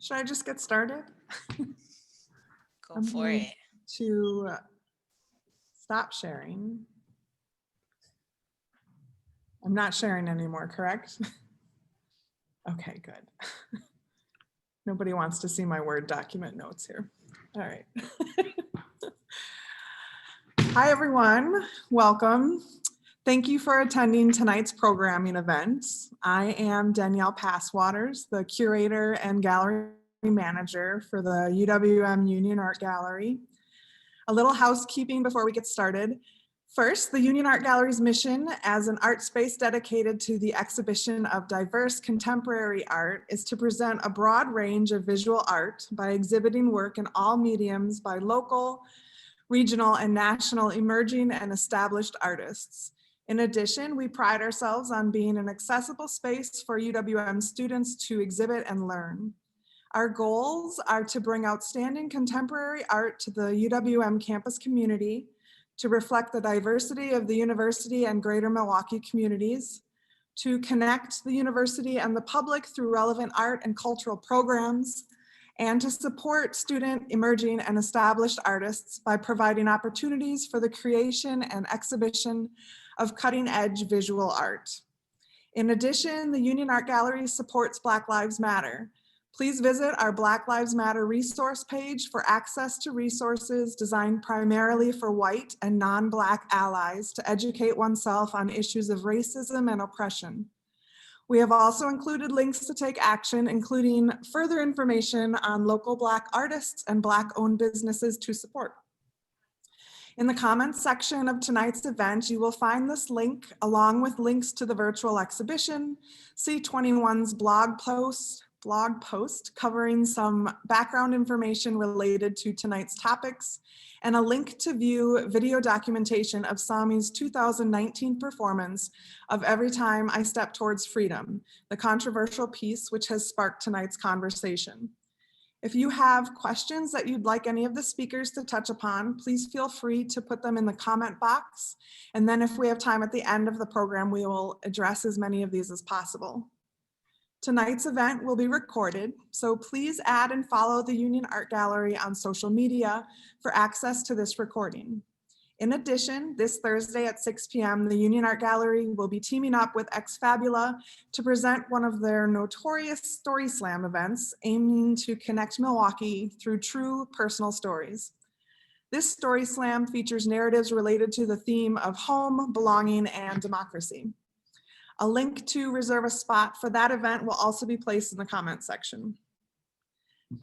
Should I just get started? Go for it. To stop sharing. I'm not sharing anymore, correct? Okay, good. Nobody wants to see my Word document notes here. All right. Hi, everyone. Welcome. Thank you for attending tonight's programming event. I am Danielle Paswaters, the curator and gallery manager for the UW Union Art Gallery. A little housekeeping before we get started. First, the Union Art Gallery's mission as an art space dedicated to the exhibition of diverse contemporary art is to present a broad range of visual art by exhibiting work in all mediums by local, regional, and national emerging and established artists. In addition, we pride ourselves on being an accessible space for UWM students to exhibit and learn. Our goals are to bring outstanding contemporary art to the UWM campus community, to reflect the diversity of the university and greater Milwaukee communities, to connect the university and the public through relevant art and cultural programs, and to support student, emerging, and established artists by providing opportunities for the creation and exhibition of cutting-edge visual art. In addition, the Union Art Gallery supports Black Lives Matter. Please visit our Black Lives Matter resource page for access to resources designed primarily for white and non-Black allies to educate oneself on issues of racism and oppression. We have also included links to take action, including further information on local Black artists and Black-owned businesses to support. In the comments section of tonight's event, you will find this link along with links to the virtual exhibition, C21's blog post covering some background information related to tonight's topics, and a link to view video documentation of Sami's 2019 performance of Every Time I Step Towards Freedom, the controversial piece which has sparked tonight's conversation. If you have questions that you'd like any of the speakers to touch upon, please feel free to put them in the comment box. And then if we have time at the end of the program, we will address as many of these as possible. Tonight's event will be recorded, so please add and follow the Union Art Gallery on social media for access to this recording. In addition, this Thursday at 6 p.m., the Union Art Gallery will be teaming up with Ex Fabula to present one of their notorious Story Slam events, aiming to connect Milwaukee through true personal stories. This Story Slam features narratives related to the theme of home, belonging, and democracy. A link to reserve a spot for that event will also be placed in the comment section.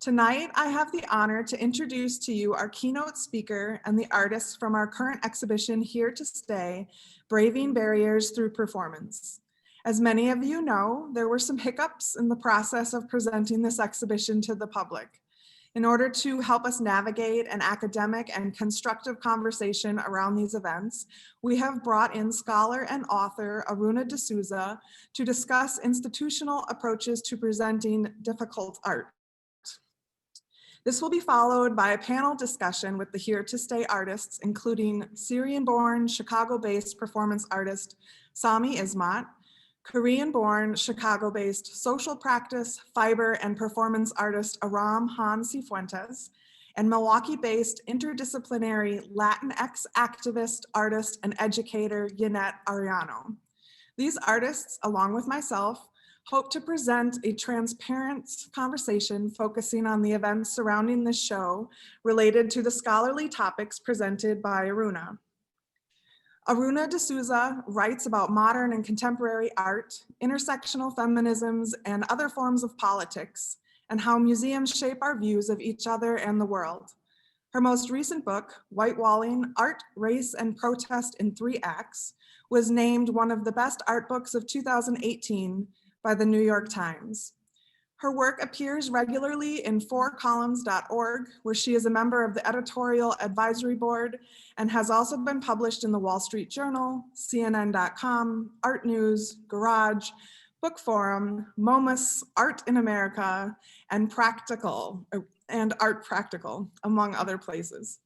Tonight, I have the honor to introduce to you our keynote speaker and the artists from our current exhibition, Here to Stay, Braving Barriers Through Performance. As many of you know, there were some hiccups in the process of presenting this exhibition to the public. In order to help us navigate an academic and constructive conversation around these events, we have brought in scholar and author Aruna D'Souza to discuss institutional approaches to presenting difficult art. This will be followed by a panel discussion with the Here to Stay artists, including Syrian-born, Chicago-based performance artist Sami Ismat, Korean-born, Chicago-based social practice, fiber, and performance artist Aram Sifuentes, and Milwaukee-based interdisciplinary Latinx activist, artist, and educator Jeanette Arellano. These artists, along with myself, hope to present a transparent conversation focusing on the events surrounding this show related to the scholarly topics presented by Aruna. Aruna D'Souza writes about modern and contemporary art, intersectional feminisms, and other forms of politics, and how museums shape our views of each other and the world. Her most recent book, Whitewalling, Art, Race, and Protest in 3 Acts, was named one of the best art books of 2018 by the New York Times. Her work appears regularly in 4columns.org, where she is a member of the editorial advisory board and has also been published in the Wall Street Journal, CNN.com, Art News, Garage, Book Forum, Momus, Art in America, and Art Practical, among other places.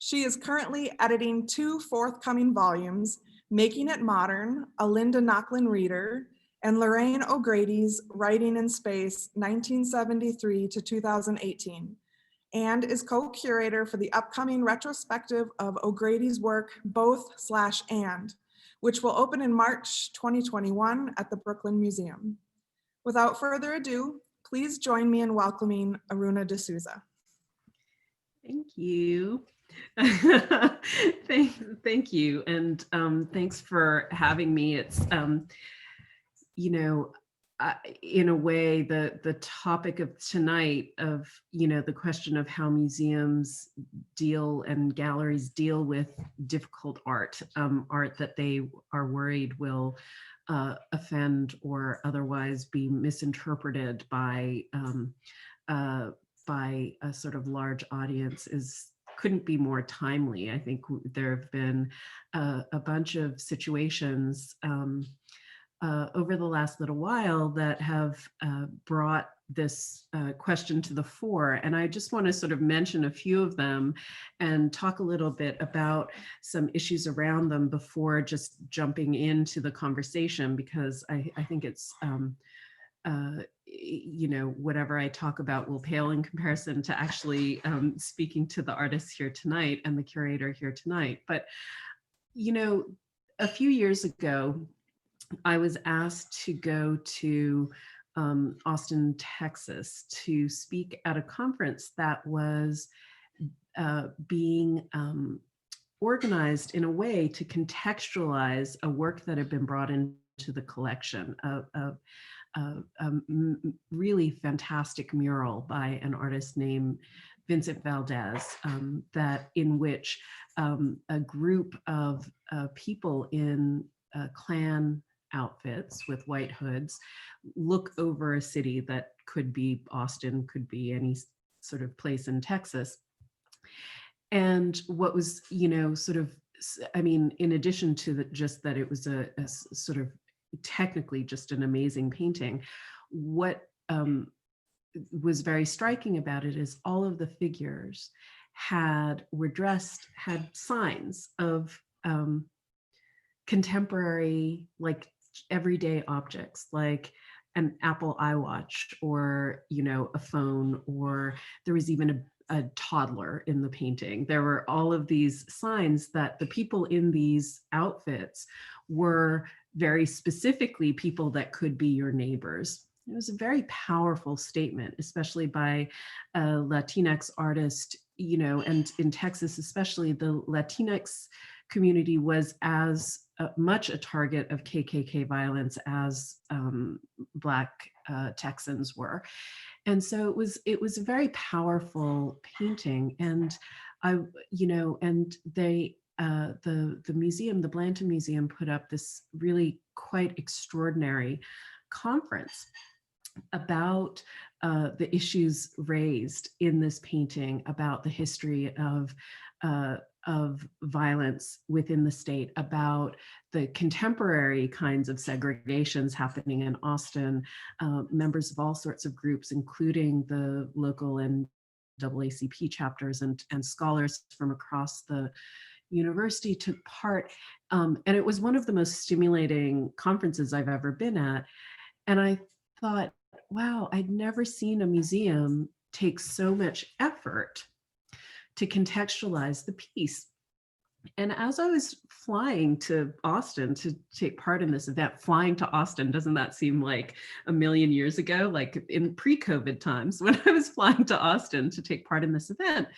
She is currently editing 2 forthcoming volumes, Making It Modern, a Linda Nochlin reader, and Lorraine O'Grady's Writing in Space, 1973 to 2018, and is co-curator for the upcoming retrospective of O'Grady's work, Both/And, which will open in March 2021 at the Brooklyn Museum. Without further ado, please join me in welcoming Aruna D'Souza. Thank you. Thank you. And thanks for having me. It's, in a way, the topic of tonight of, the question of how museums deal and galleries deal with difficult art, art that they are worried will offend or otherwise be misinterpreted by a sort of large audience couldn't be more timely. I think there have been a bunch of situations over the last little while that have brought this question to the fore. And I just want to sort of mention a few of them and talk a little bit about some issues around them before just jumping into the conversation, because I think it's, whatever I talk about will pale in comparison to actually speaking to the artists here tonight and the curator here tonight. But, a few years ago, I was asked to go to Austin, Texas, to speak at a conference that was being organized in a way to contextualize a work that had been brought into the collection of a really fantastic mural by an artist named Vincent Valdez, that in which a group of people in Klan outfits with white hoods look over a city that could be Austin, could be any sort of place in Texas. And what was, in addition to just that it was a sort of technically just an amazing painting, what was very striking about it is all of the figures had signs of contemporary, like everyday objects, like an Apple iWatch, or a phone, or there was even a toddler in the painting. There were all of these signs that the people in these outfits were very specifically people that could be your neighbors. It was a very powerful statement, especially by a Latinx artist, and in Texas especially, the Latinx community was as much a target of KKK violence as Black Texans were. And so it was a very powerful painting. And the museum, the Blanton Museum, put up this really quite extraordinary conference about the issues raised in this painting, about the history of violence within the state, about the contemporary kinds of segregations happening in Austin. Members of all sorts of groups, including the local and NAACP chapters and scholars from across the university took part. And it was one of the most stimulating conferences I've ever been at. And I thought, wow, I'd never seen a museum take so much effort to contextualize the piece. And as I was flying to Austin to take part in this event, flying to Austin, doesn't that seem like a million years ago, like in pre-COVID times, when I was flying to Austin to take part in this event,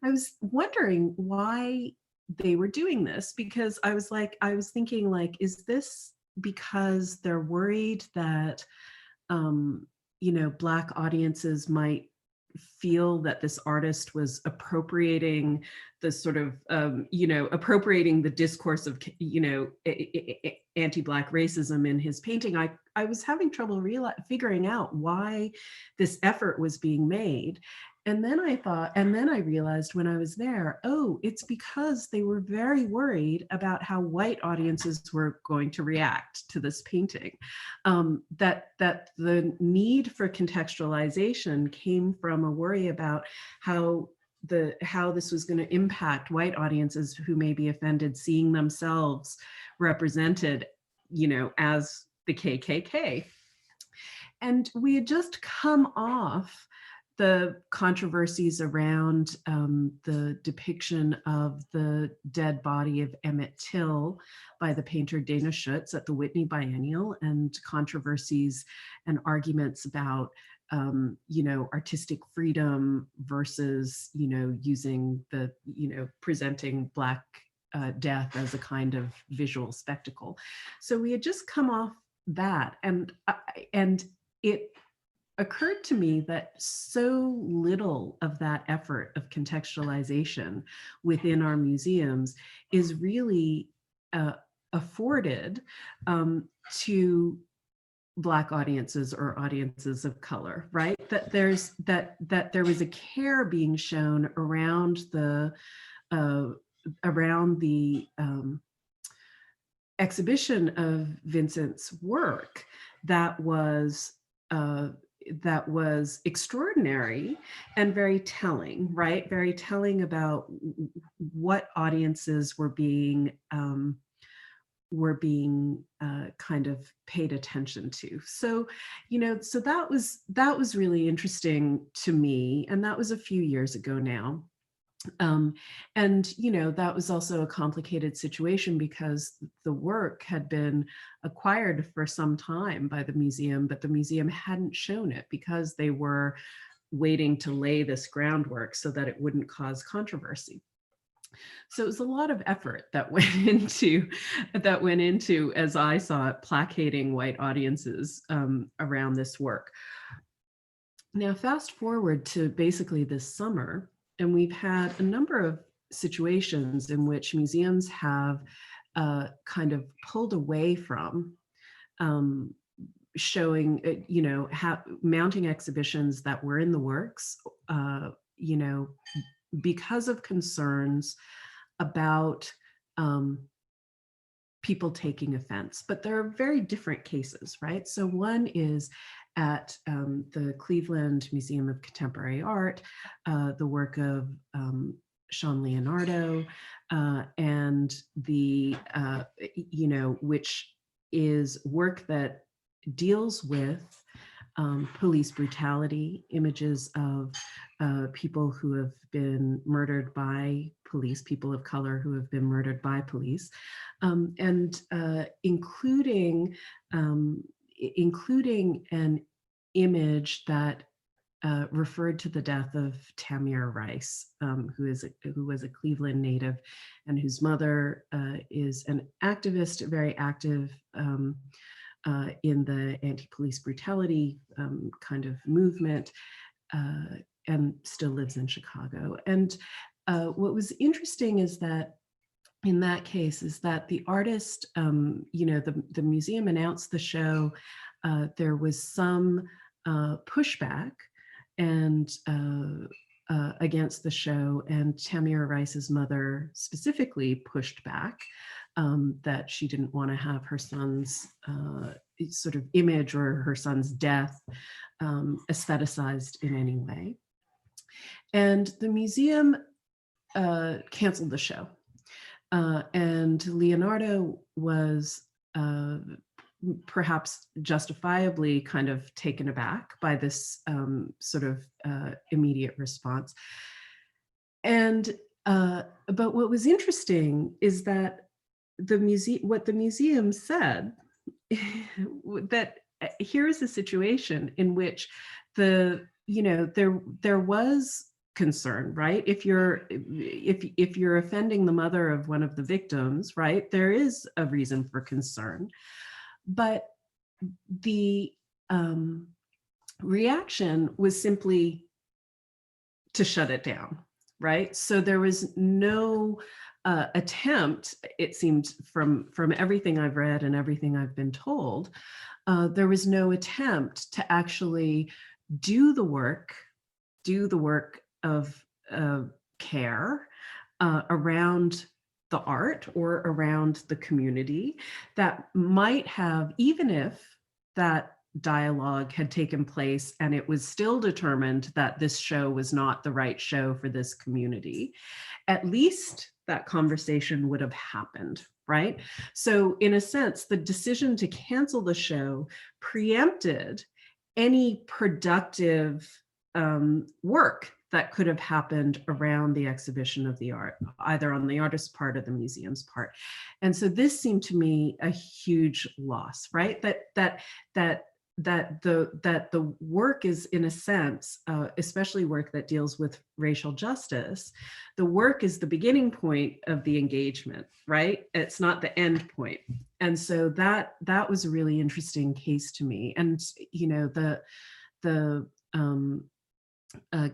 I was wondering why they were doing this, because I was thinking, like, is this because they're worried that, Black audiences might feel that this artist was appropriating the sort of, appropriating the discourse of, anti-Black racism in his painting? I was having trouble figuring out why this effort was being made. And then I realized when I was there, oh, it's because they were very worried about how white audiences were going to react to this painting. That the need for contextualization came from a worry about how this was going to impact white audiences who may be offended seeing themselves represented, as the KKK. And we had just come off the controversies around the depiction of the dead body of Emmett Till by the painter Dana Schutz at the Whitney Biennial, and controversies and arguments about artistic freedom versus, using the, presenting Black death as a kind of visual spectacle. So we had just come off that, and it occurred to me that so little of that effort of contextualization within our museums is really afforded to Black audiences or audiences of color, right? That there was a care being shown around the exhibition of Vincent's work that was extraordinary and very telling, right? Very telling about what audiences were being kind of paid attention to. So, so that was really interesting to me, and that was a few years ago now. And that was also a complicated situation because the work had been acquired for some time by the museum, but the museum hadn't shown it because they were waiting to lay this groundwork so that it wouldn't cause controversy. So it was a lot of effort that went into, as I saw it, placating white audiences around this work. Now, fast forward to basically this summer, and we've had a number of situations in which museums have kind of pulled away from showing, mounting exhibitions that were in the works, because of concerns about people taking offense. But there are very different cases, right? So one is at the Cleveland Museum of Contemporary Art, the work of Sean Leonardo, and the, which is work that deals with police brutality, images of people who have been murdered by police, people of color who have been murdered by police, and including an image that referred to the death of Tamir Rice, who was a Cleveland native, and whose mother is an activist, very active in the anti-police brutality kind of movement, and still lives in Chicago. And what was interesting is that in that case is that the artist, the museum announced the show. There was some pushback and against the show, and Tamir Rice's mother specifically pushed back that she didn't want to have her son's sort of image or her son's death aestheticized in any way. And the museum canceled the show. And Leonardo was perhaps justifiably kind of taken aback by this sort of immediate response. And but what was interesting is that what the museum said, that here is a situation in which there was concern, right? If you're offending the mother of one of the victims, right, there is a reason for concern. But the reaction was simply to shut it down, right? So there was no attempt, it seemed from everything I've read and everything I've been told, there was no attempt to actually do the work of care around the art or around the community that might have, even if that dialogue had taken place and it was still determined that this show was not the right show for this community, at least that conversation would have happened, right? So in a sense, the decision to cancel the show preempted any productive work that could have happened around the exhibition of the art, either on the artist's part or the museum's part. And so this seemed to me a huge loss, right? That the work is, in a sense, especially work that deals with racial justice, the work is the beginning point of the engagement, right? It's not the end point. And so that was a really interesting case to me. And the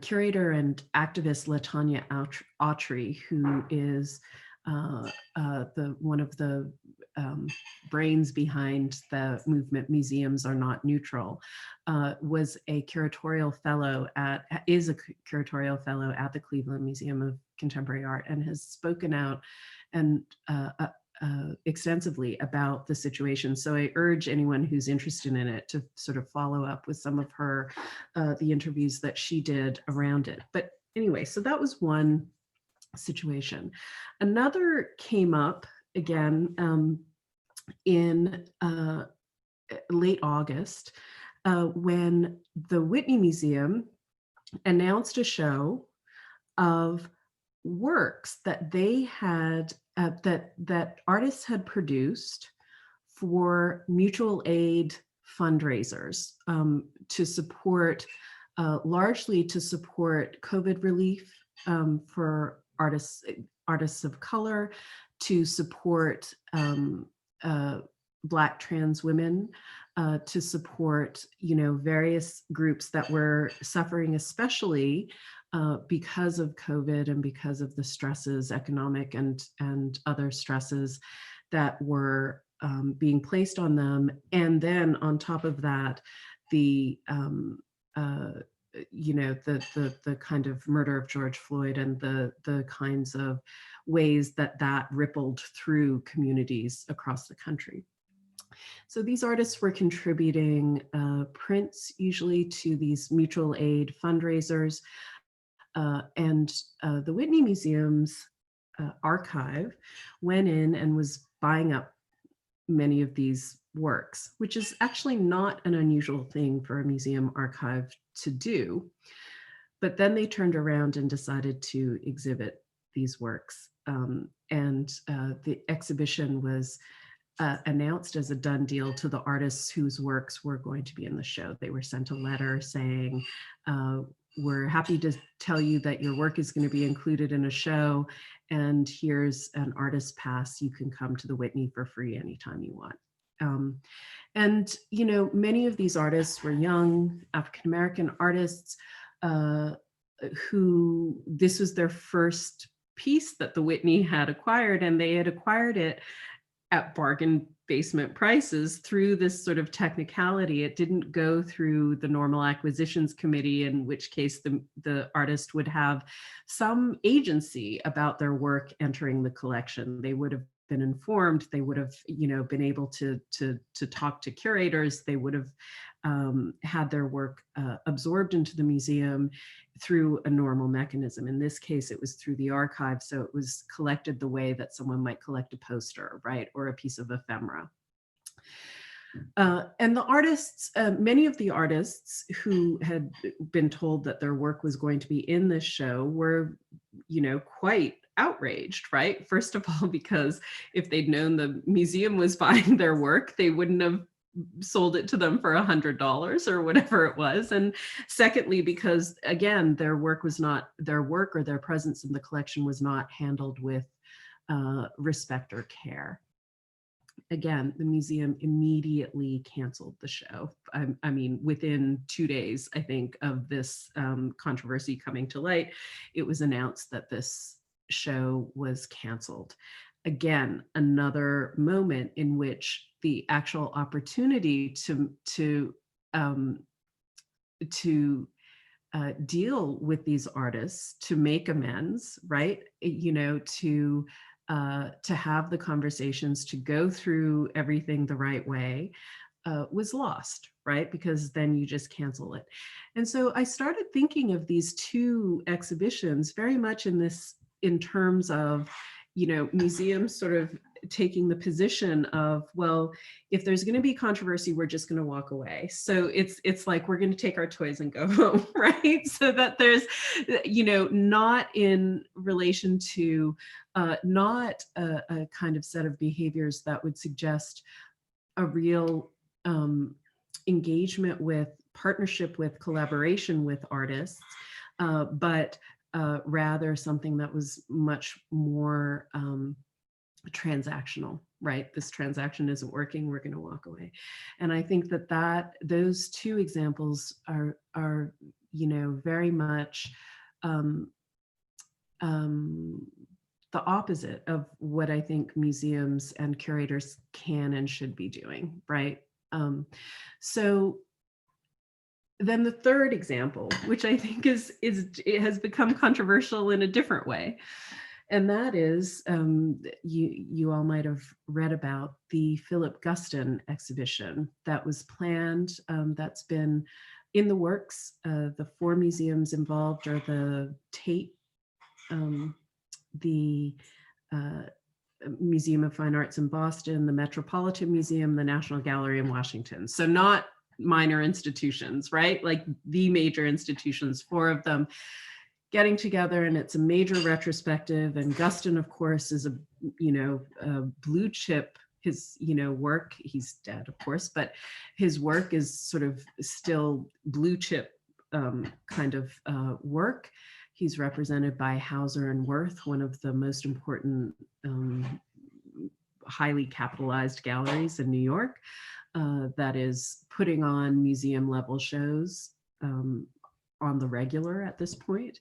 curator and activist LaTanya Autry, who is one of the brains behind the movement Museums Are Not Neutral, is a curatorial fellow at the Cleveland Museum of Contemporary Art, and has spoken out and extensively about the situation. So I urge anyone who's interested in it to sort of follow up with some of her, the interviews that she did around it. But anyway, so that was one situation. Another came up again in late August when the Whitney Museum announced a show of works that they had that artists had produced for mutual aid fundraisers to support, largely to support COVID relief for artists of color, to support Black trans women, to support, various groups that were suffering, especially because of COVID and because of the stresses, economic and other stresses that were being placed on them. And then on top of that, the kind of murder of George Floyd and the kinds of ways that rippled through communities across the country. So these artists were contributing prints, usually, to these mutual aid fundraisers. And the Whitney Museum's archive went in and was buying up many of these works, which is actually not an unusual thing for a museum archive to do. But then they turned around and decided to exhibit these works. And the exhibition was announced as a done deal to the artists whose works were going to be in the show. They were sent a letter saying, we're happy to tell you that your work is going to be included in a show, and here's an artist pass. You can come to the Whitney for free anytime you want. And many of these artists were young African-American artists who this was their first piece that the Whitney had acquired, and they had acquired it at bargain basement prices through this sort of technicality. It didn't go through the normal acquisitions committee, in which case the artist would have some agency about their work entering the collection. They would have been informed. They would have, been able to talk to curators. They would have had their work absorbed into the museum through a normal mechanism. In this case, it was through the archive, so it was collected the way that someone might collect a poster, right, or a piece of ephemera. And the artists, many of the artists who had been told that their work was going to be in this show were, quite outraged, right? First of all, because if they'd known the museum was buying their work, they wouldn't have sold it to them for $100 or whatever it was. And secondly, because again, their work or their presence in the collection was not handled with respect or care. Again, the museum immediately canceled the show. I mean, within 2 days, I think, of this controversy coming to light, it was announced that this show was canceled. Again, another moment in which the actual opportunity to deal with these artists, to make amends, right? To have the conversations, to go through everything the right way, was lost, right? Because then you just cancel it. And so I started thinking of these two exhibitions very much in terms of, museums sort of taking the position of, well, if there's going to be controversy, we're just going to walk away. So it's like we're going to take our toys and go home, right? So that there's, not in relation to, not a kind of set of behaviors that would suggest a real engagement with, partnership with, collaboration with artists, but rather something that was much more transactional, right? This transaction isn't working, we're going to walk away. And I think that those two examples are very much the opposite of what I think museums and curators can and should be doing, right? So then the third example, which I think it has become controversial in a different way, and that is, you all might have read about the Philip Gustin exhibition that was planned, that's been in the works. The 4 museums involved are the Tate, the Museum of Fine Arts in Boston, the Metropolitan Museum, the National Gallery in Washington. So not minor institutions, right? Like the major institutions, 4 of them getting together, and it's a major retrospective. And Gustin, of course, is a blue chip. His work, he's dead, of course, but his work is sort of still blue chip kind of work. He's represented by Hauser and Wirth, one of the most important highly capitalized galleries in New York, that is putting on museum level shows on the regular at this point.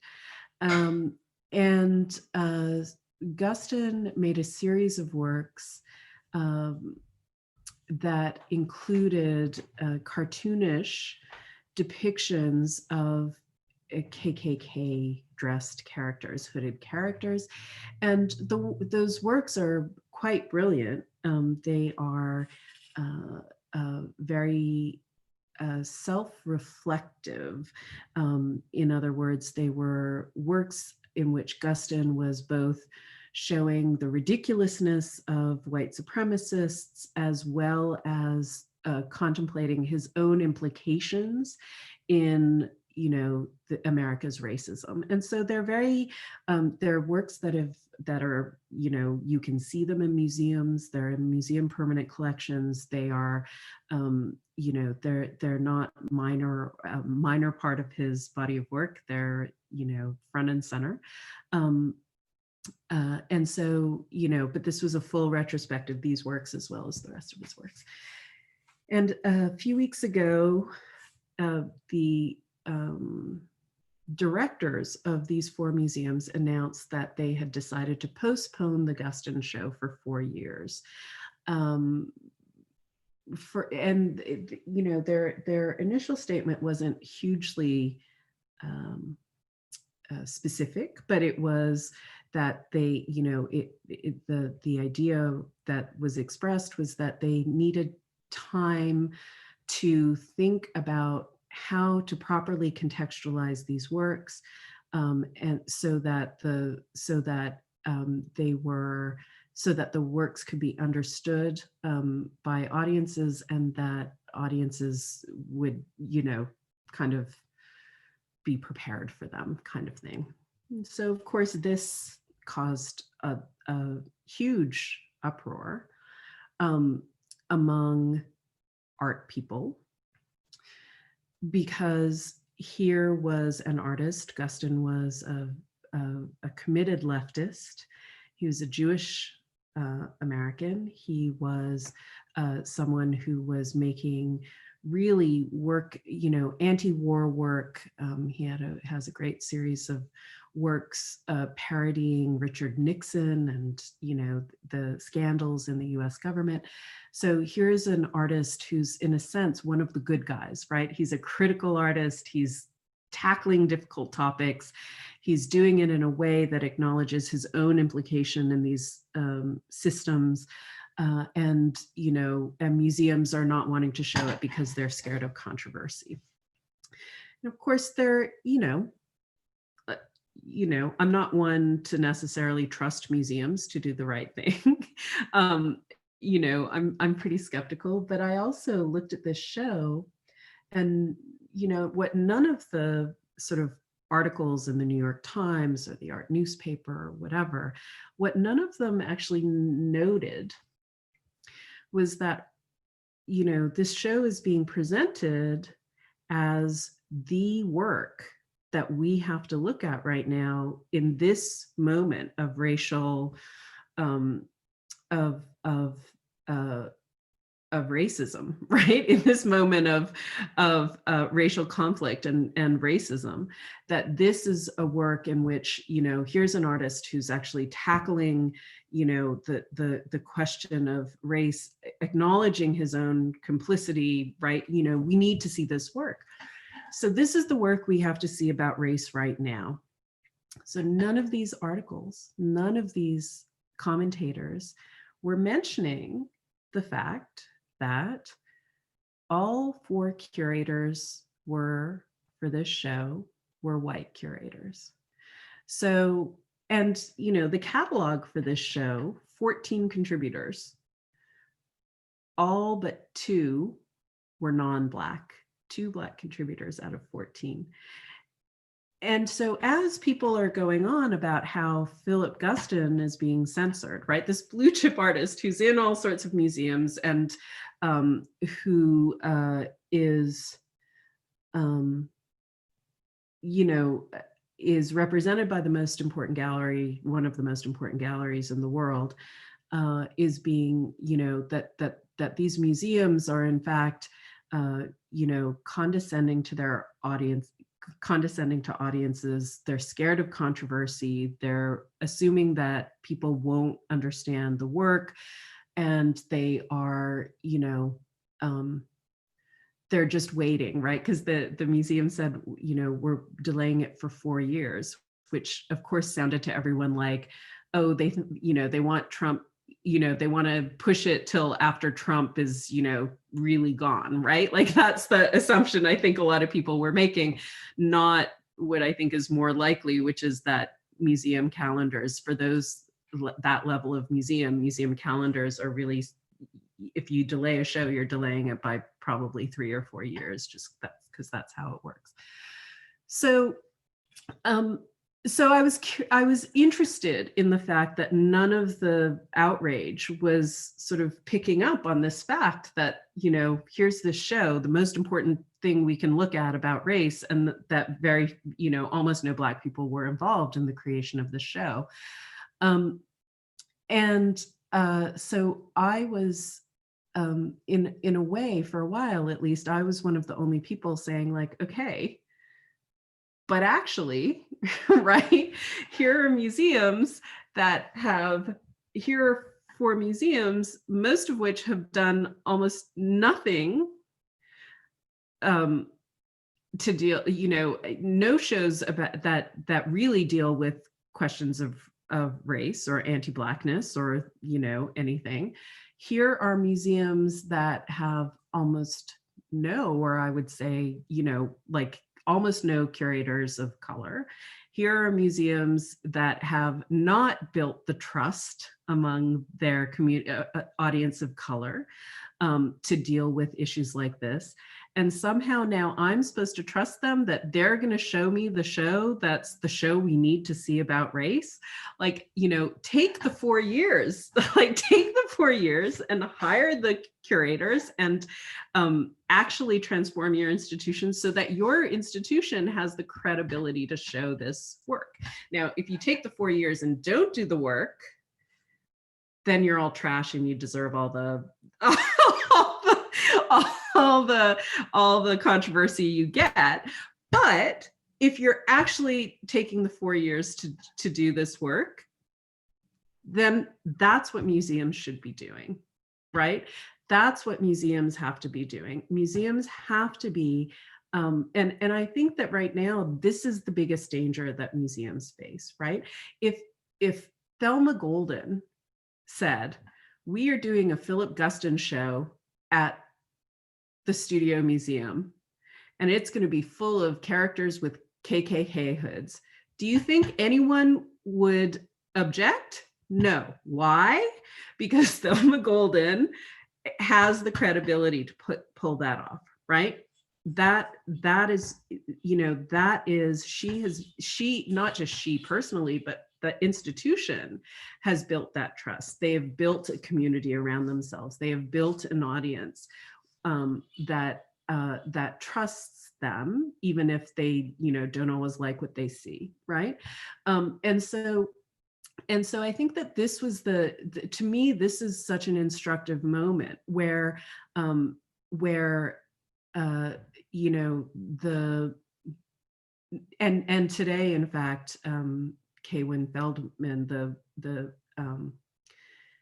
And Gustin made a series of works that included cartoonish depictions of KKK dressed characters, hooded characters. And those works are quite brilliant. They are very self-reflective. In other words, they were works in which Gustin was both showing the ridiculousness of white supremacists as well as contemplating his own implications in America's racism. And so they're very, they're works that are, you can see them in museums, they're in museum permanent collections, they are, they're not minor part of his body of work, they're, front and center. And so, but this was a full retrospective, these works as well as the rest of his works. And a few weeks ago, the directors of these 4 museums announced that they had decided to postpone the Gustin show for 4 years. Their initial statement wasn't hugely specific, but it was that they, the idea that was expressed was that they needed time to think about how to properly contextualize these works, and so that the works could be understood by audiences, and that audiences would, kind of be prepared for them, kind of thing. And so, of course, this caused a huge uproar among art people, because here was an artist. Gustin was a committed leftist. He was a Jewish American. He was someone who was making really work, anti-war work. He has a great series of works parodying Richard Nixon and, the scandals in the US government. So here's an artist who's, in a sense, one of the good guys, right? He's a critical artist. He's tackling difficult topics. He's doing it in a way that acknowledges his own implication in these systems. And museums are not wanting to show it because they're scared of controversy. And of course, they're, I'm not one to necessarily trust museums to do the right thing. I'm pretty skeptical, but I also looked at this show and, what none of the sort of articles in the New York Times or the art newspaper or whatever, what none of them actually noted was that, this show is being presented as the work that we have to look at right now in this moment of racial, of racism, right? In this moment of racial conflict and racism, that this is a work in which, here's an artist who's actually tackling, the question of race, acknowledging his own complicity, right? We need to see this work. So this is the work we have to see about race right now. So none of these articles, none of these commentators were mentioning the fact that all 4 curators for this show were white curators. So, and the catalog for this show, 14 contributors, all but 2 were non-Black, 2 Black contributors out of 14. And so as people are going on about how Philip Gustin is being censored, right? This blue chip artist who's in all sorts of museums and who is represented by the most important gallery, one of the most important galleries in the world, is being, that these museums are in fact, condescending to their audience, condescending to audiences. They're scared of controversy. They're assuming that people won't understand the work, and they are, they're just waiting, right? Because the museum said, we're delaying it for 4 years, which of course sounded to everyone like, oh, they want Trump, they want to push it till after Trump is, really gone, right? Like that's the assumption I think a lot of people were making, not what I think is more likely, which is that museum calendars for that level of museum calendars are really, if you delay a show, you're delaying it by probably 3 or 4 years, just because that's how it works. So, so I was interested in the fact that none of the outrage was sort of picking up on this fact that, here's this show, the most important thing we can look at about race, and that very, almost no Black people were involved in the creation of the show. So I was, in a way, for a while at least, I was one of the only people saying like, okay, but actually, right, here are museums that here are 4 museums, most of which have done almost nothing to deal, no shows about that really deal with questions of race or anti-Blackness or, anything. Here are museums that have almost no, or I would say, like almost no curators of color. Here are museums that have not built the trust among their audience of color to deal with issues like this. And somehow now I'm supposed to trust them that they're going to show me the show that's the show we need to see about race. Like, take the 4 years, like take the 4 years and hire the curators and actually transform your institution so that your institution has the credibility to show this work. Now, if you take the 4 years and don't do the work, then you're all trash and you deserve all the all the controversy you get. But if you're actually taking the 4 years to do this work, then that's what museums should be doing, right? That's what museums have to be doing. Museums have to be, and I think that right now, this is the biggest danger that museums face, right? If Thelma Golden said, we are doing a Philip Gustin show at the Studio Museum, and it's going to be full of characters with KKK hoods, Do you think anyone would object? No. Why? Because Thelma Golden has the credibility to pull that off, right? That is, that is, she, not just she personally, but the institution has built that trust. They have built a community around themselves. They have built an audience that trusts them, even if they, don't always like what they see, right? And so I think that this was to me, this is such an instructive moment where and today, in fact, Kaywin Feldman, the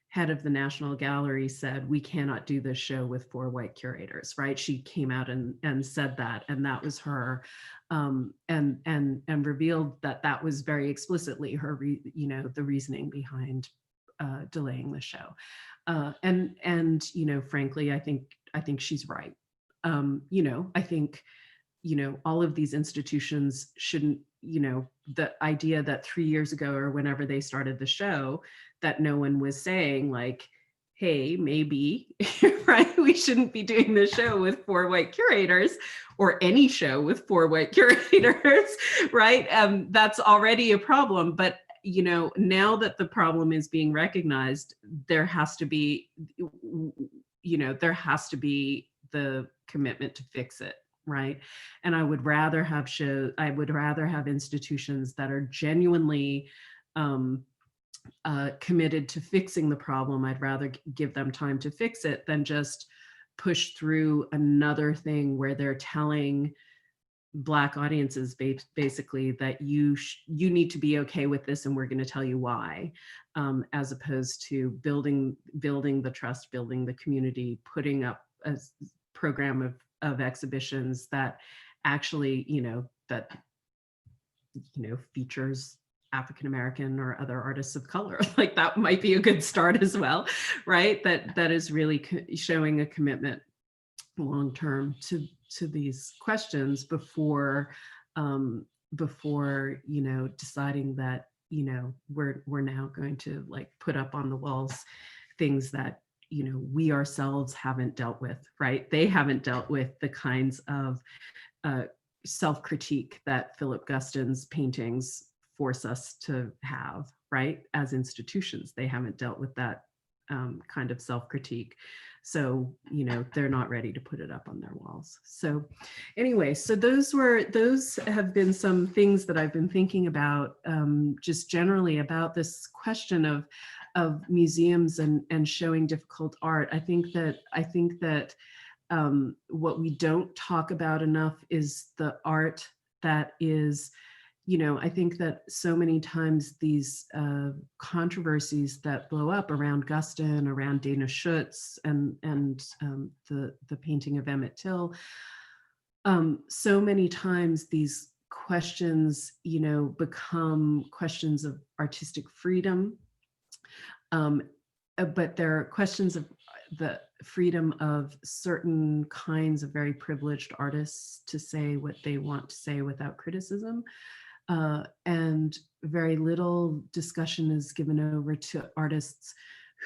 head of the National Gallery, said, we cannot do this show with 4 white curators, right? She came out and said that, and that was her, and revealed that was very explicitly her, the reasoning behind delaying the show. And frankly, I think she's right. I think, all of these institutions shouldn't, the idea that 3 years ago or whenever they started the show, that no one was saying like, hey, maybe, right, we shouldn't be doing the show with 4 white curators, or any show with 4 white curators, right? That's already a problem. But now that the problem is being recognized, there has to be, the commitment to fix it, right? And I would rather have institutions that are genuinely committed to fixing the problem. I'd rather give them time to fix it than just push through another thing where they're telling Black audiences basically that you need to be okay with this, and we're going to tell you why, as opposed to building the trust, building the community, putting up a program of exhibitions that actually, features African-American or other artists of color. Like, that might be a good start as well, right? That is really showing a commitment long-term to these questions before deciding that, we're now going to like put up on the walls things that, we ourselves haven't dealt with, right? They haven't dealt with the kinds of self-critique that Philip Gustin's paintings force us to have, right? As institutions, they haven't dealt with that kind of self-critique. So, they're not ready to put it up on their walls. So anyway, so those have been some things that I've been thinking about, just generally about this question of museums and showing difficult art. I think that what we don't talk about enough is the art that is, I think that so many times these controversies that blow up around Gustin, around Dana Schutz, and the painting of Emmett Till, so many times these questions, become questions of artistic freedom, but they're questions of the freedom of certain kinds of very privileged artists to say what they want to say without criticism. And very little discussion is given over to artists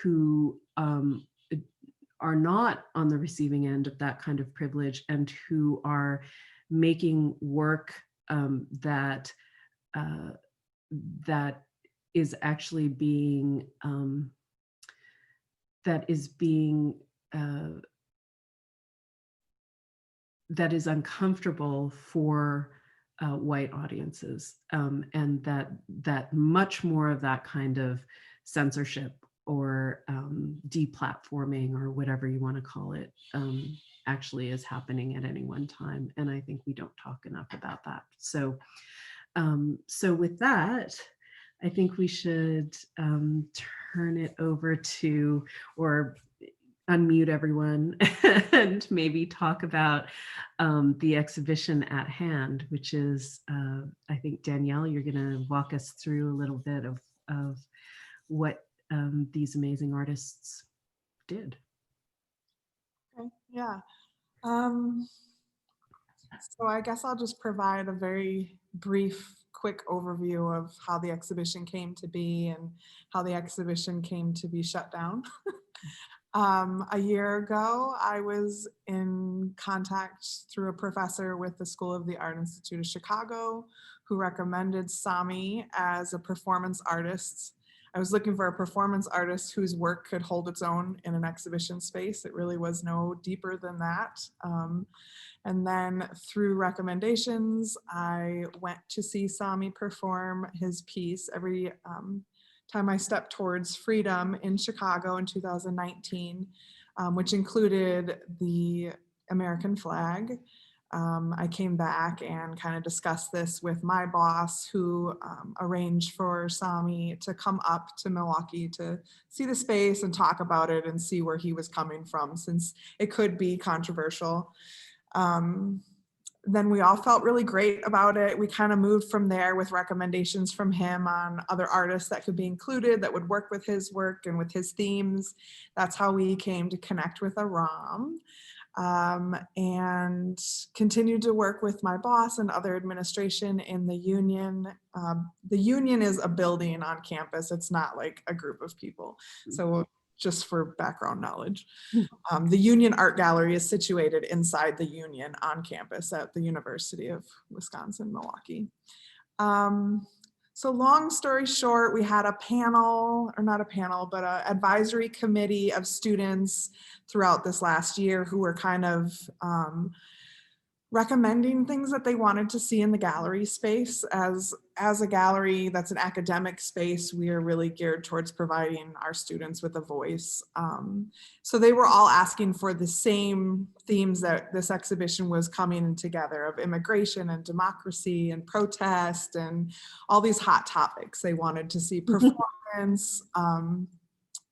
who are not on the receiving end of that kind of privilege, and who are making work that is actually being that is uncomfortable for white audiences, and that much more of that kind of censorship or deplatforming, or whatever you want to call it, actually is happening at any one time. And I think we don't talk enough about that. So with that, I think we should turn it over to, or unmute everyone and maybe talk about the exhibition at hand, which is, I think, Danielle, you're going to walk us through a little bit of what these amazing artists did. Okay, yeah. So I guess I'll just provide a very brief quick overview of how the exhibition came to be and how the exhibition came to be shut down. A year ago, I was in contact through a professor with the School of the Art Institute of Chicago, who recommended Sami as a performance artist. I was looking for a performance artist whose work could hold its own in an exhibition space. It really was no deeper than that. And then through recommendations, I went to see Sami perform his piece every time I stepped towards freedom in Chicago in 2019, which included the American flag. I came back and kind of discussed this with my boss, who arranged for Sami to come up to Milwaukee to see the space and talk about it and see where he was coming from, since it could be controversial. Then we all felt really great about it. We kind of moved from there with recommendations from him on other artists that could be included that would work with his work and with his themes. That's how we came to connect with Aram, and continued to work with my boss and other administration in the union. The union is a building on campus. It's not like a group of people. So just for background knowledge. The Union Art Gallery is situated inside the Union on campus at the University of Wisconsin-Milwaukee. So long story short, we had a panel, or not a panel, but an advisory committee of students throughout this last year who were kind of recommending things that they wanted to see in the gallery space. As a gallery that's an academic space, we are really geared towards providing our students with a voice. So they were all asking for the same themes that this exhibition was coming together, of immigration and democracy and protest and all these hot topics. They wanted to see performance.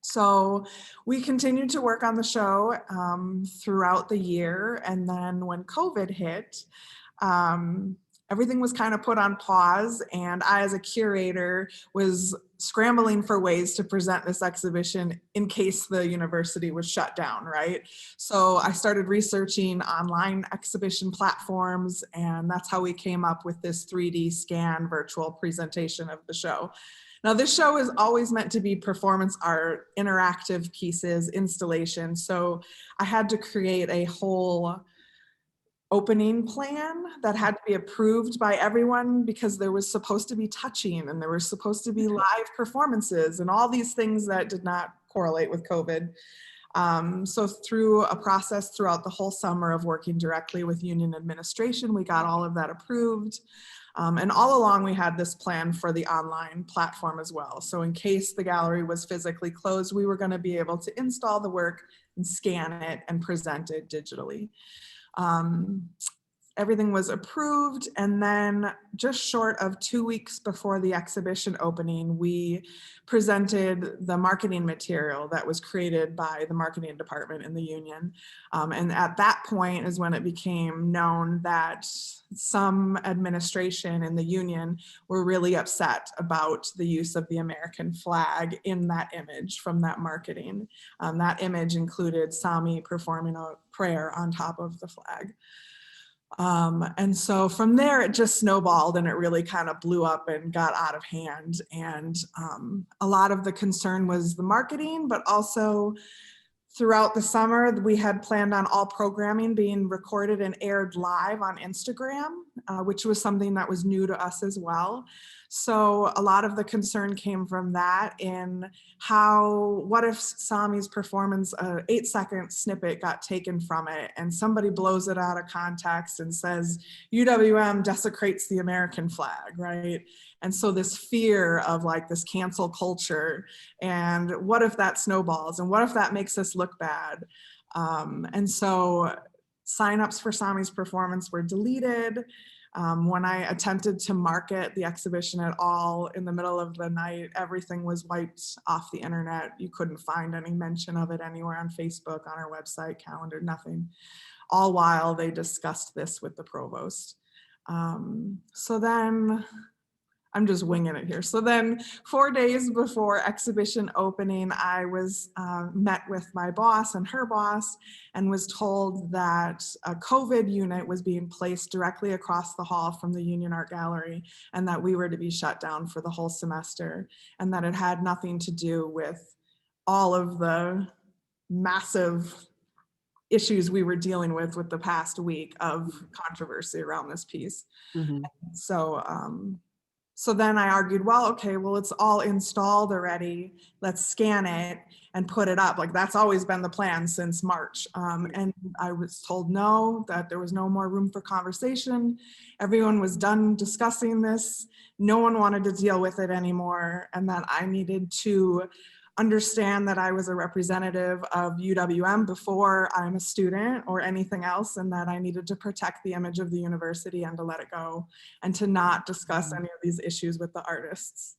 So we continued to work on the show throughout the year. And then when COVID hit, everything was kind of put on pause. And I, as a curator, was scrambling for ways to present this exhibition in case the university was shut down, right? So I started researching online exhibition platforms, and that's how we came up with this 3D scan virtual presentation of the show. Now, this show is always meant to be performance art, interactive pieces, installations. So I had to create a whole opening plan that had to be approved by everyone, because there was supposed to be touching and there were supposed to be live performances and all these things that did not correlate with COVID. So through a process throughout the whole summer of working directly with union administration, we got all of that approved. And all along we had this plan for the online platform as well. So in case the gallery was physically closed, we were going to be able to install the work and scan it and present it digitally. Everything was approved, and then just short of 2 weeks before the exhibition opening, we presented the marketing material that was created by the marketing department in the union. And at that point is when it became known that some administration in the union were really upset about the use of the American flag in that image from that marketing. That image included Sami performing a prayer on top of the flag. And so from there, it just snowballed and it really kind of blew up and got out of hand. And a lot of the concern was the marketing, but also throughout the summer, we had planned on all programming being recorded and aired live on Instagram, which was something that was new to us as well. So a lot of the concern came from that, in what if Sami's performance, an 8-second snippet got taken from it and somebody blows it out of context and says, UWM desecrates the American flag, right? And so this fear of like this cancel culture, and what if that snowballs, and what if that makes us look bad? And so signups for Sami's performance were deleted. When I attempted to market the exhibition at all in the middle of the night, everything was wiped off the internet. You couldn't find any mention of it anywhere on Facebook, on our website, calendar, nothing. All while they discussed this with the provost. So then I'm just winging it here. So then 4 days before exhibition opening, I was met with my boss and her boss and was told that a COVID unit was being placed directly across the hall from the Union Art Gallery, and that we were to be shut down for the whole semester, and that it had nothing to do with all of the massive issues we were dealing with the past week of controversy around this piece. Mhm. So then I argued, well, okay, well, it's all installed already. Let's scan it and put it up. Like, that's always been the plan since March. And I was told no, that there was no more room for conversation. Everyone was done discussing this. No one wanted to deal with it anymore. And that I needed to understand that I was a representative of UWM before I'm a student or anything else, and that I needed to protect the image of the university and to let it go and to not discuss any of these issues with the artists.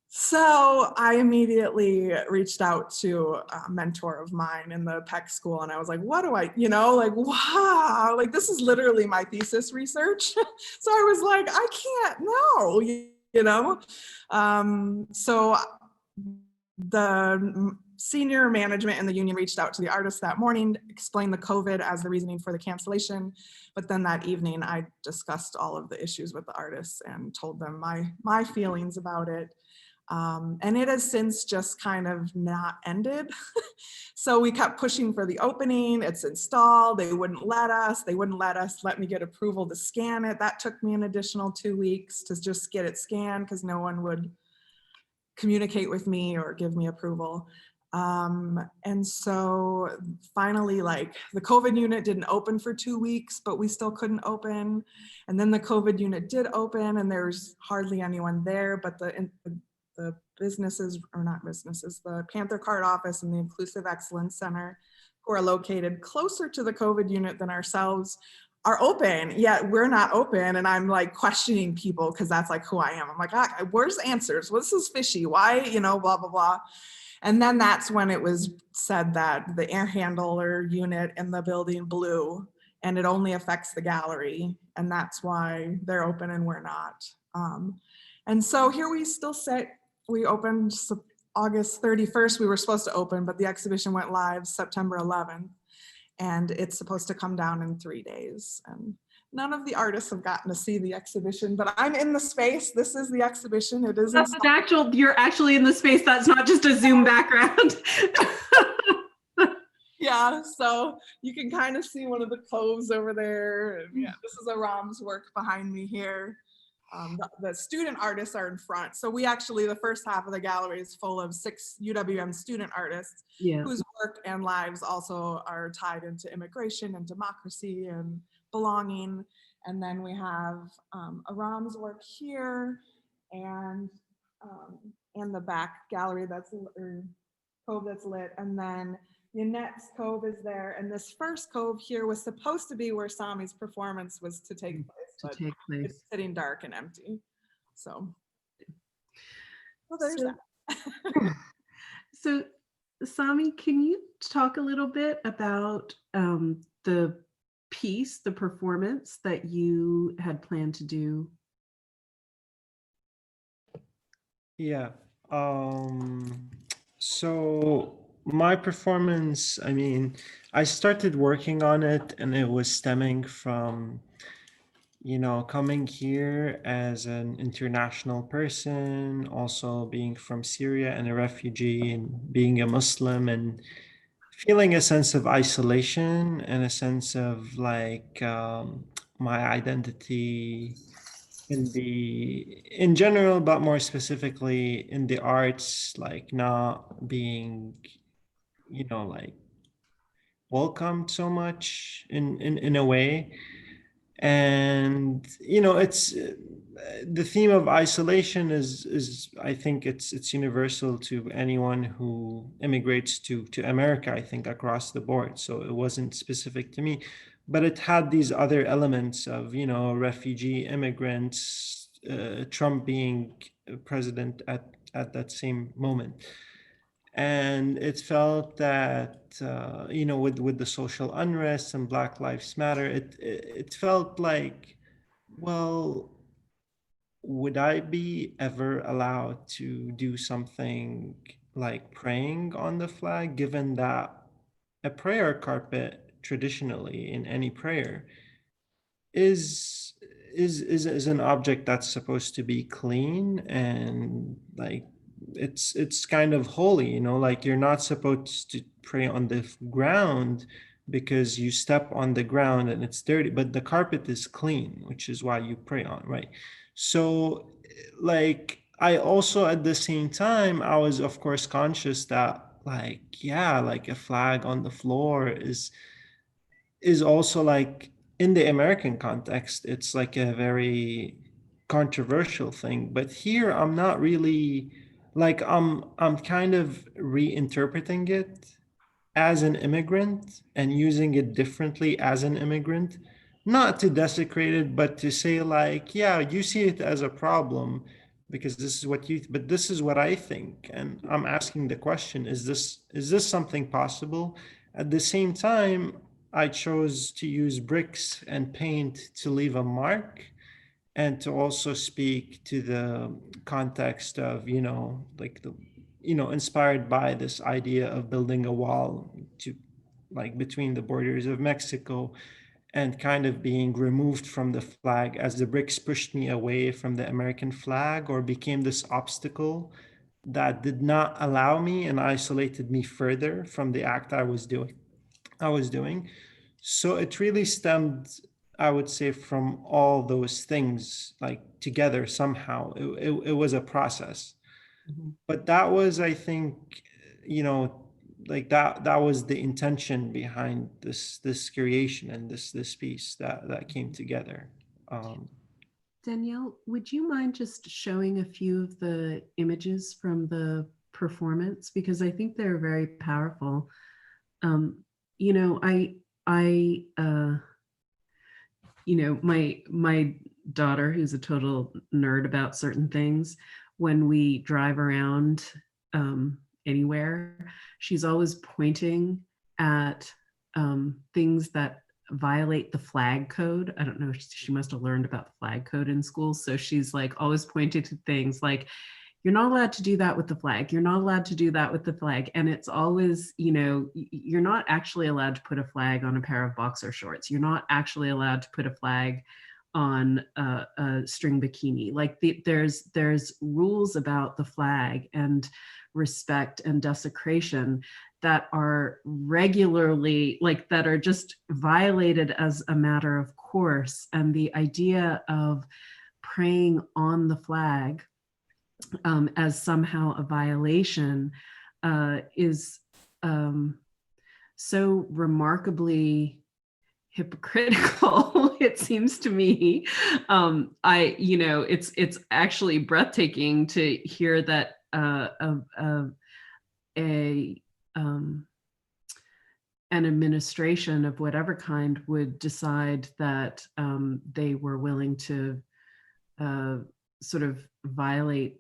So I immediately reached out to a mentor of mine in the Peck school, and I was like, what do I, like, wow, like this is literally my thesis research. So I was like, I can't, no, so the senior management in the union reached out to the artists that morning, explained the COVID as the reasoning for the cancellation. But then that evening, I discussed all of the issues with the artists and told them my feelings about it. And it has since just kind of not ended. So we kept pushing for the opening. It's installed. They wouldn't let us. They wouldn't let me get approval to scan it. That took me an additional 2 weeks to just get it scanned because no one would communicate with me or give me approval. And so finally, like, the COVID unit didn't open for 2 weeks, but we still couldn't open. And then the COVID unit did open and there's hardly anyone there, but the businesses, or not businesses, the Panther Card office and the Inclusive Excellence Center, who are located closer to the COVID unit than ourselves, are open, yet we're not open. And I'm like questioning people because that's like who I am. I'm like, where's answers? Well, this is fishy. Why, blah, blah, blah. And then that's when it was said that the air handler unit in the building blew and it only affects the gallery. And that's why they're open and we're not. And so here we still sit. We opened August 31st. We were supposed to open, but the exhibition went live September 11th. And it's supposed to come down in 3 days. And none of the artists have gotten to see the exhibition, but I'm in the space. This is the exhibition. It is That's you're actually in the space. That's not just a Zoom background. Yeah, so you can kind of see one of the coves over there. And yeah, this is Aram's work behind me here. The student artists are in front. So we actually, the first half of the gallery is full of 6 UWM student artists whose work and lives also are tied into immigration and democracy and belonging. And then we have Aram's work here and the back gallery or cove that's lit. And then Jeanette's cove is there. And this first cove here was supposed to be where Sami's performance was to take place. It's sitting dark and empty. So, well, there's that. So, Sami, can you talk a little bit about the piece, the performance that you had planned to do? Yeah. So my performance, I started working on it and it was stemming from coming here as an international person, also being from Syria and a refugee and being a Muslim and feeling a sense of isolation and a sense of like my identity in general, but more specifically in the arts, like not being, like welcomed so much in a way. And it's the theme of isolation is I think it's universal to anyone who immigrates to America, I think, across the board. So it wasn't specific to me, but it had these other elements of refugee, immigrants, Trump being president at that same moment. And it felt that with the social unrest and Black Lives Matter, it felt like, well, would I be ever allowed to do something like praying on the flag, given that a prayer carpet traditionally in any prayer is is an object that's supposed to be clean and like it's kind of holy, you know, like you're not supposed to pray on the ground because you step on the ground and it's dirty, but the carpet is clean, which is why you pray on, right? So like I also at the same time I was of course conscious that like yeah, like a flag on the floor is also like in the American context, it's like a very controversial thing. But here I'm not really like I'm kind of reinterpreting it as an immigrant and using it differently as an immigrant, not to desecrate it, but to say like, yeah, you see it as a problem because this is what you, but this is what I think. And I'm asking the question, is this something possible? At the same time, I chose to use bricks and paint to leave a mark and to also speak to the context of, you know, like the, you know, inspired by this idea of building a wall to like between the borders of Mexico and kind of being removed from the flag as the bricks pushed me away from the American flag or became this obstacle that did not allow me and isolated me further from the act I was doing. So it really stemmed, I would say, from all those things like together somehow. It was a process. Mhm. But that was, I think, you know, like that was the intention behind this creation and this piece that came together. Um, Danielle, would you mind just showing a few of the images from the performance? Because I think they're very powerful. You know, you know, my daughter, who's a total nerd about certain things, when we drive around anywhere, she's always pointing at things that violate the flag code. I don't know, she must have learned about the flag code in school. So she's like always pointed to things like, you're not allowed to do that with the flag. You're not allowed to do that with the flag. And it's always, you know, you're not actually allowed to put a flag on a pair of boxer shorts. You're not actually allowed to put a flag on a string bikini. Like there's rules about the flag and respect and desecration that are regularly, like that are just violated as a matter of course. And the idea of praying on the flag as somehow a violation is so remarkably hypocritical. It seems to me. You know, it's actually breathtaking to hear that an administration of whatever kind would decide that they were willing to sort of violate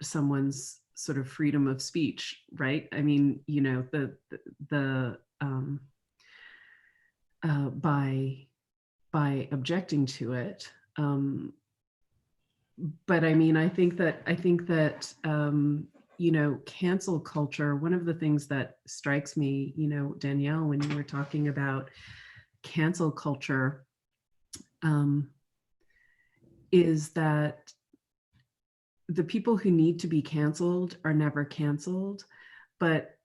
someone's sort of freedom of speech, right? I mean, you know, by objecting to it. But I mean, I think that you know, cancel culture, one of the things that strikes me, you know, Danielle, when you were talking about cancel culture, is that the people who need to be canceled are never canceled, but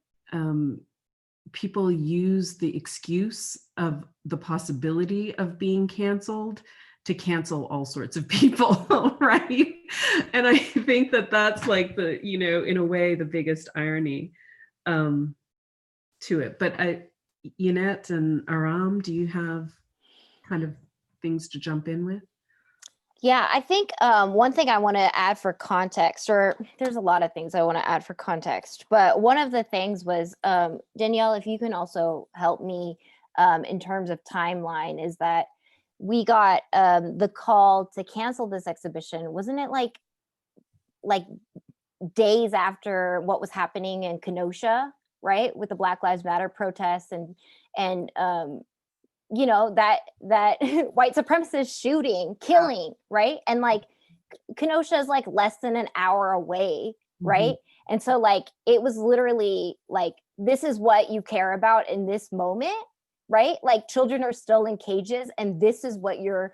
people use the excuse of the possibility of being canceled to cancel all sorts of people, right? And I think that that's like the, you know, in a way, the biggest irony to it. But Jeanette and Aram, do you have kind of things to jump in with? Yeah, I think one thing I want to add for context, or there's a lot of things I want to add for context, but one of the things was, Danielle, if you can also help me in terms of timeline, is that we got the call to cancel this exhibition. Wasn't it like days after what was happening in Kenosha, right? With the Black Lives Matter protests and you know, that white supremacist shooting, killing, right? And like Kenosha is like less than an hour away, Mhm. right? And so like it was literally like, this is what you care about in this moment, right? Like children are still in cages, and this is what you're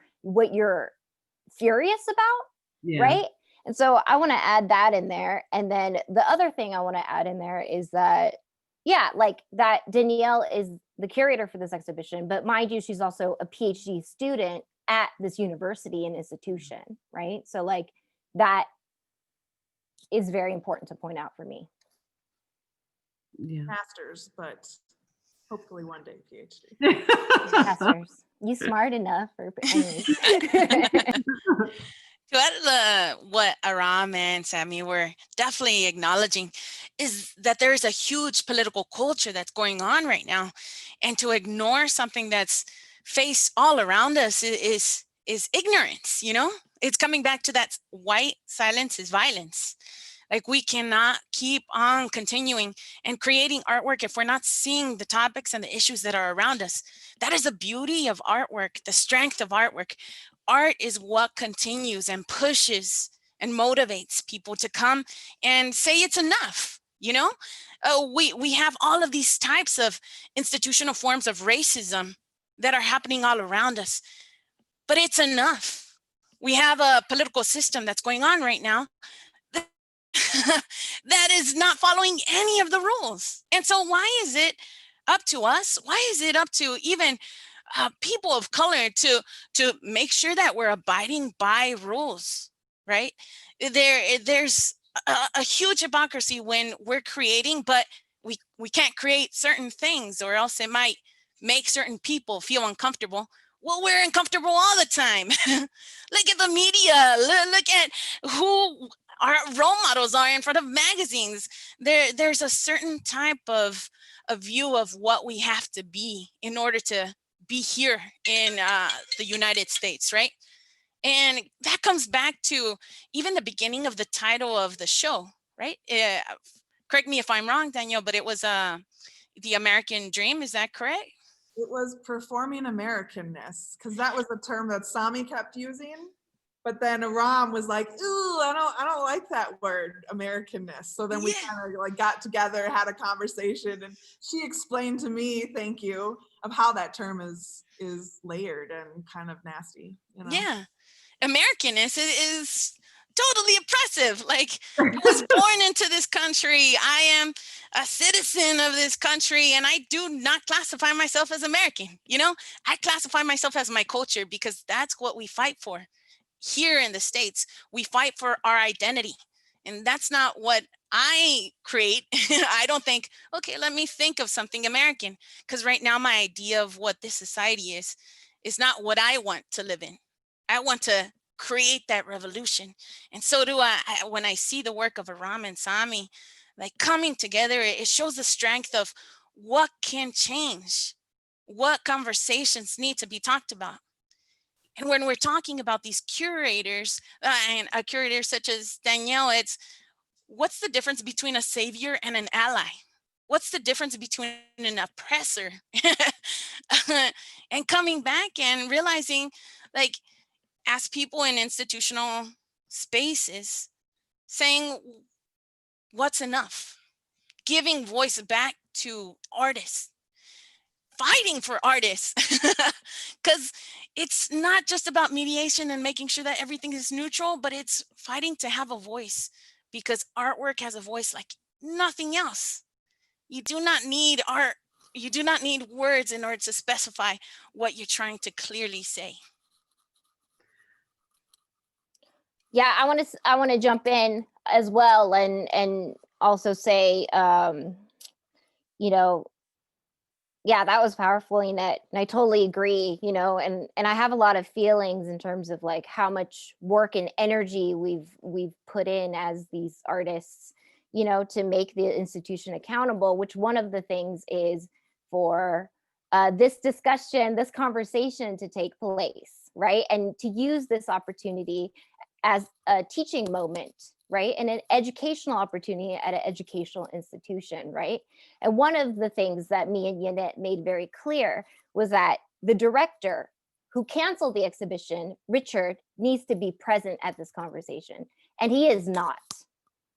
furious about, Yeah. right? And so I want to add that in there. And then the other thing I want to add in there is that, yeah, like that Danielle is the curator for this exhibition, but mind you, she's also a PhD student at this university and institution, right? So like that is very important to point out for me. Yeah. Masters, but hopefully one day PhD. Masters, you smart enough for anyways. To add what Aram and Sami were definitely acknowledging is that there is a huge political culture that's going on right now, and to ignore something that's faced all around us is ignorance. You know, it's coming back to that white silence is violence. Like we cannot keep on continuing and creating artwork if we're not seeing the topics and the issues that are around us. That is the beauty of artwork, the strength of artwork. Art is what continues and pushes and motivates people to come and say it's enough. You know, we have all of these types of institutional forms of racism that are happening all around us, but it's enough. We have a political system that's going on right now that is not following any of the rules. And so why is it up to us? Why is it up to even people of color to make sure that we're abiding by rules, right? There's a huge hypocrisy when we're creating, but we can't create certain things, or else it might make certain people feel uncomfortable. Well, we're uncomfortable all the time. Look at the media. Look at who our role models are in front of magazines. There's a certain type of a view of what we have to be in order to be here in the United States, right? And that comes back to even the beginning of the title of the show, right? Correct me if I'm wrong, Danielle, but it was the American Dream. Is that correct? It was performing Americanness, because that was the term that Sami kept using. But then Aram was like, "Ooh, I don't like that word, Americanness." So then we kind of like got together, had a conversation, and she explained to me, thank you, of how that term is layered and kind of nasty. You know? Yeah, Americanness is totally oppressive. Like, I was born into this country. I am a citizen of this country, and I do not classify myself as American. You know, I classify myself as my culture, because that's what we fight for. Here in the States, we fight for our identity. And that's not what I create. I don't think, okay, let me think of something American. Because right now, my idea of what this society is not what I want to live in. I want to create that revolution. And so do I. When I see the work of Aram and Sami, like coming together, it shows the strength of what can change, what conversations need to be talked about. And when we're talking about these curators, and a curator such as Danielle, it's what's the difference between a savior and an ally? What's the difference between an oppressor? And coming back and realizing, like, as people in institutional spaces, saying what's enough, giving voice back to artists, fighting for artists, because it's not just about mediation and making sure that everything is neutral, but it's fighting to have a voice, because artwork has a voice like nothing else. You do not need art. You do not need words in order to specify what you're trying to clearly say. Yeah, I want to jump in as well and also say, you know, yeah, that was powerful, Jeanette, and I totally agree. You know, and I have a lot of feelings in terms of like how much work and energy we've put in as these artists, you know, to make the institution accountable. Which one of the things is for this discussion, this conversation to take place, right, and to use this opportunity as a teaching moment, right? And an educational opportunity at an educational institution, right? And one of the things that me and Jeanette made very clear was that the director who canceled the exhibition, Richard, needs to be present at this conversation, and he is not.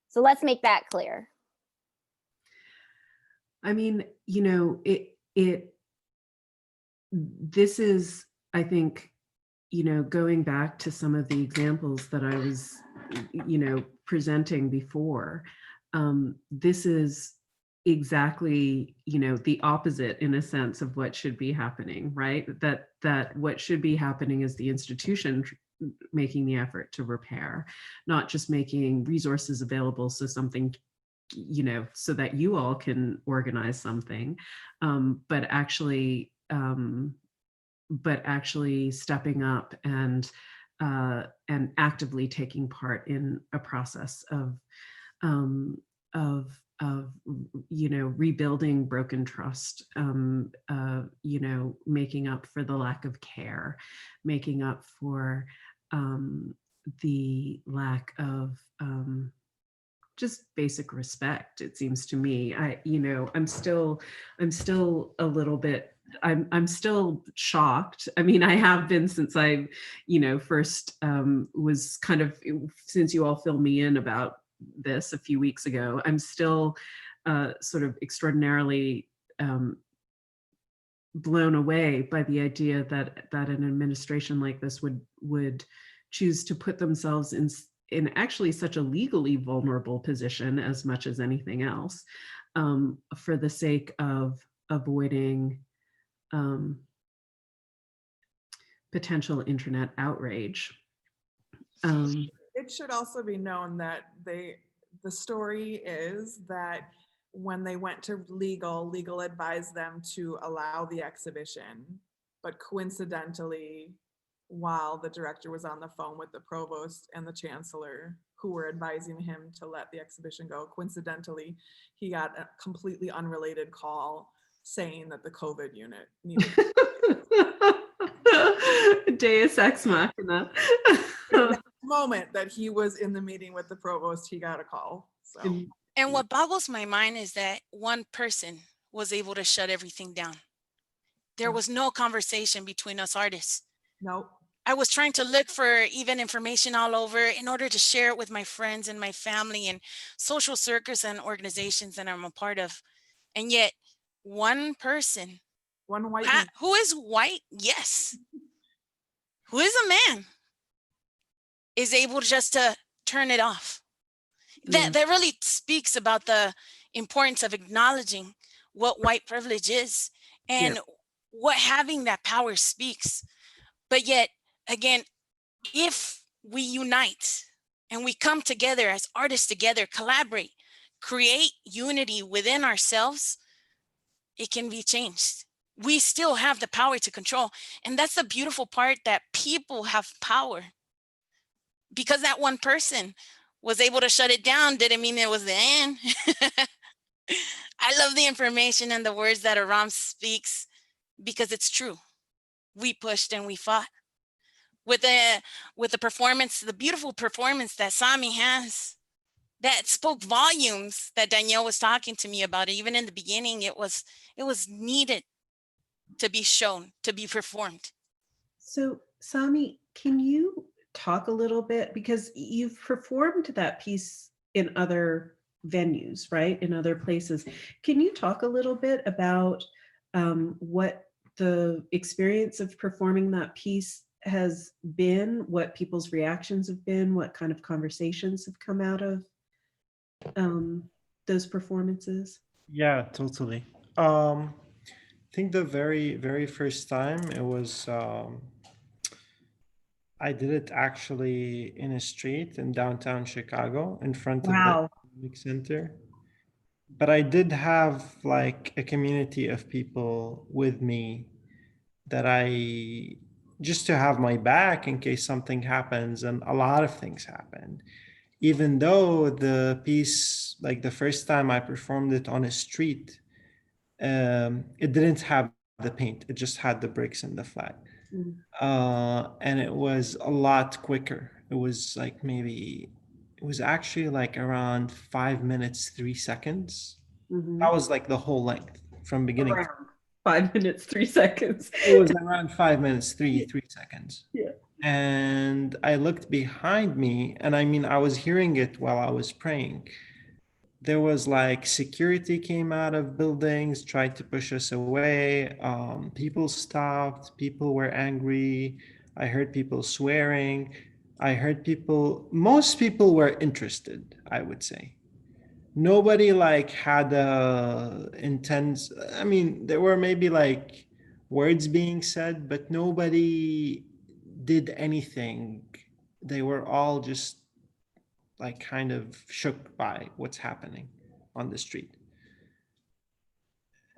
So let's make that clear. I mean, you know, this is, I think, you know, going back to some of the examples that I was, you know, presenting before, this is exactly, you know, the opposite in a sense of what should be happening, right? That what should be happening is the institution making the effort to repair, not just making resources available so something, you know, so that you all can organize something, but actually stepping up and actively taking part in a process of you know, rebuilding broken trust, you know, making up for the lack of care, making up for the lack of just basic respect. It seems to me, you know, I'm still a little bit, I'm still shocked. I mean, I have been since I, you know, first was kind of, since you all filled me in about this a few weeks ago, I'm still sort of extraordinarily blown away by the idea that an administration like this would choose to put themselves in actually such a legally vulnerable position as much as anything else, for the sake of avoiding potential internet outrage. It should also be known that the story is that when they went to legal advised them to allow the exhibition, but coincidentally, while the director was on the phone with the provost and the chancellor who were advising him to let the exhibition go, coincidentally, he got a completely unrelated call saying that the COVID unit needed Deus ex machina. the moment that he was in the meeting with the provost, he got a call. So. And what boggles my mind is that one person was able to shut everything down. There was no conversation between us artists. Nope. I was trying to look for even information all over in order to share it with my friends and my family and social circles and organizations that I'm a part of. And yet one person, one white man, who is white, yes, who is a man, is able just to turn it off. Yeah. That really speaks about the importance of acknowledging what white privilege is and what having that power speaks. But yet, again, if we unite and we come together as artists together, collaborate, create unity within ourselves, it can be changed. We still have the power to control. And that's the beautiful part, that people have power. Because that one person was able to shut it down didn't mean it was the end. I love the information and the words that Aram speaks because it's true. We pushed and we fought. With the performance, the beautiful performance that Sami has, that spoke volumes, that Danielle was talking to me about. Even in the beginning, it was needed to be shown, to be performed. So Sami, can you talk a little bit, because you've performed that piece in other venues, right? In other places. Can you talk a little bit about what the experience of performing that piece has been, what people's reactions have been, what kind of conversations have come out of those performances? Yeah, totally. I think the very first time it was, I did it actually in a street in downtown Chicago in front of the Civic Center. But I did have like a community of people with me that I, just to have my back in case something happens, and a lot of things happened. Even though the piece, like the first time I performed it on a street, it didn't have the paint, it just had the bricks and the flag. And it was a lot quicker. It was like maybe, it was actually like around 5 minutes, 3 seconds. That was like the whole length from beginning. 5 minutes, 3 seconds. It was around 5 minutes, three seconds. Yeah. And I looked behind me, and I mean, I was hearing it while I was praying. There was like security came out of buildings, tried to push us away. People stopped, people were angry. I heard people swearing. I heard most people were interested, I would say. Nobody like had a intense, I mean, there were maybe like words being said, but nobody did anything. They were all just like kind of shook by what's happening on the street.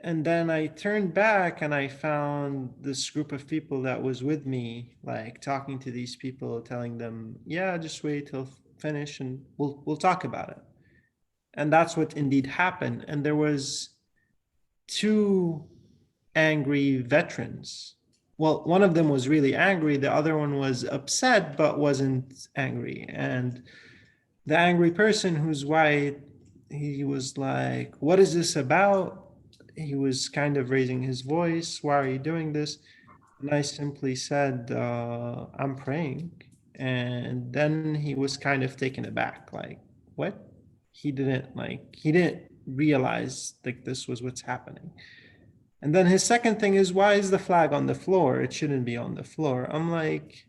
And then I turned back and I found this group of people that was with me, like talking to these people, telling them, yeah, just wait till finish and we'll talk about it. And that's what indeed happened. And there was 2 angry veterans. Well, one of them was really angry. The other one was upset, but wasn't angry. And the angry person who's white, he was like, what is this about? He was kind of raising his voice. Why are you doing this? And I simply said, I'm praying. And then he was kind of taken aback, like, what? He didn't realize like this was what's happening. And then his second thing is, why is the flag on the floor? It shouldn't be on the floor. I'm like,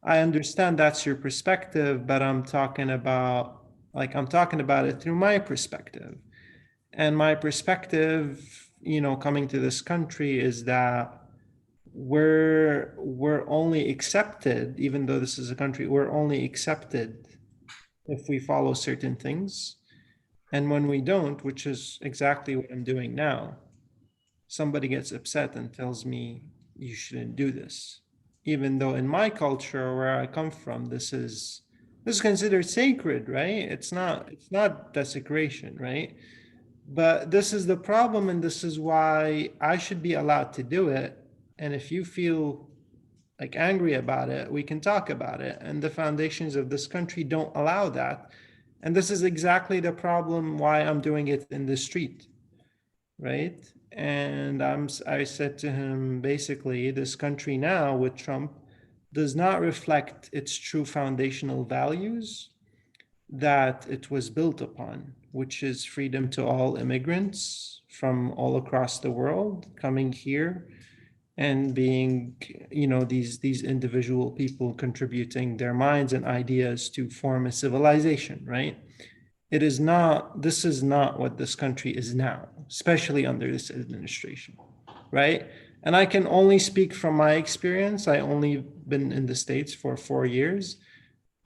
I understand that's your perspective, but I'm talking about it through my perspective. And my perspective, coming to this country is that we're only accepted, even though this is a country, we're only accepted if we follow certain things. And when we don't, which is exactly what I'm doing now, somebody gets upset and tells me, you shouldn't do this. Even though in my culture, where I come from, this is considered sacred, right? It's not desecration, right? But this is the problem, and this is why I should be allowed to do it. And if you feel like angry about it, we can talk about it. And the foundations of this country don't allow that. And this is exactly the problem why I'm doing it in the street, right? And I said to him, basically, this country now with Trump does not reflect its true foundational values that it was built upon, which is freedom to all immigrants from all across the world coming here and being, these individual people contributing their minds and ideas to form a civilization, right? This is not what this country is now, especially under this administration, right? And I can only speak from my experience. I only been in the States for 4 years.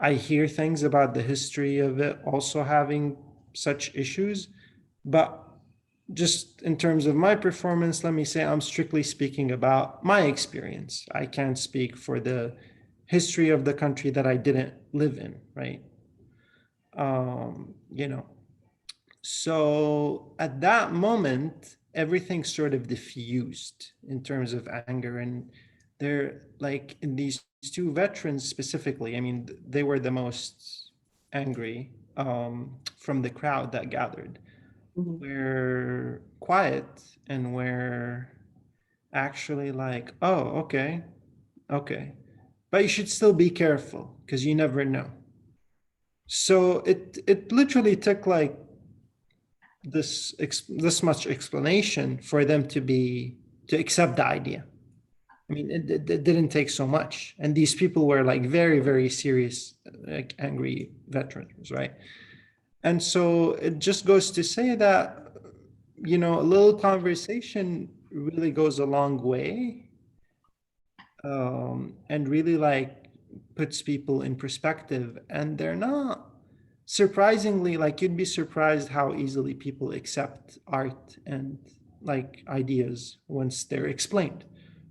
I hear things about the history of it also having such issues, but just in terms of my performance, let me say I'm strictly speaking about my experience. I can't speak for the history of the country that I didn't live in, right? So at that moment, everything sort of diffused in terms of anger. And they're like, in these 2 veterans specifically, I mean, they were the most angry from the crowd that gathered. We're quiet and we're actually like, oh, okay. But you should still be careful because you never know. So it literally took like this much explanation for them to accept the idea. I mean, it didn't take so much. And these people were like very, very serious, like angry veterans, right? And so it just goes to say that, a little conversation really goes a long way, and really like puts people in perspective. And they're not, surprisingly, like you'd be surprised how easily people accept art and like ideas once they're explained,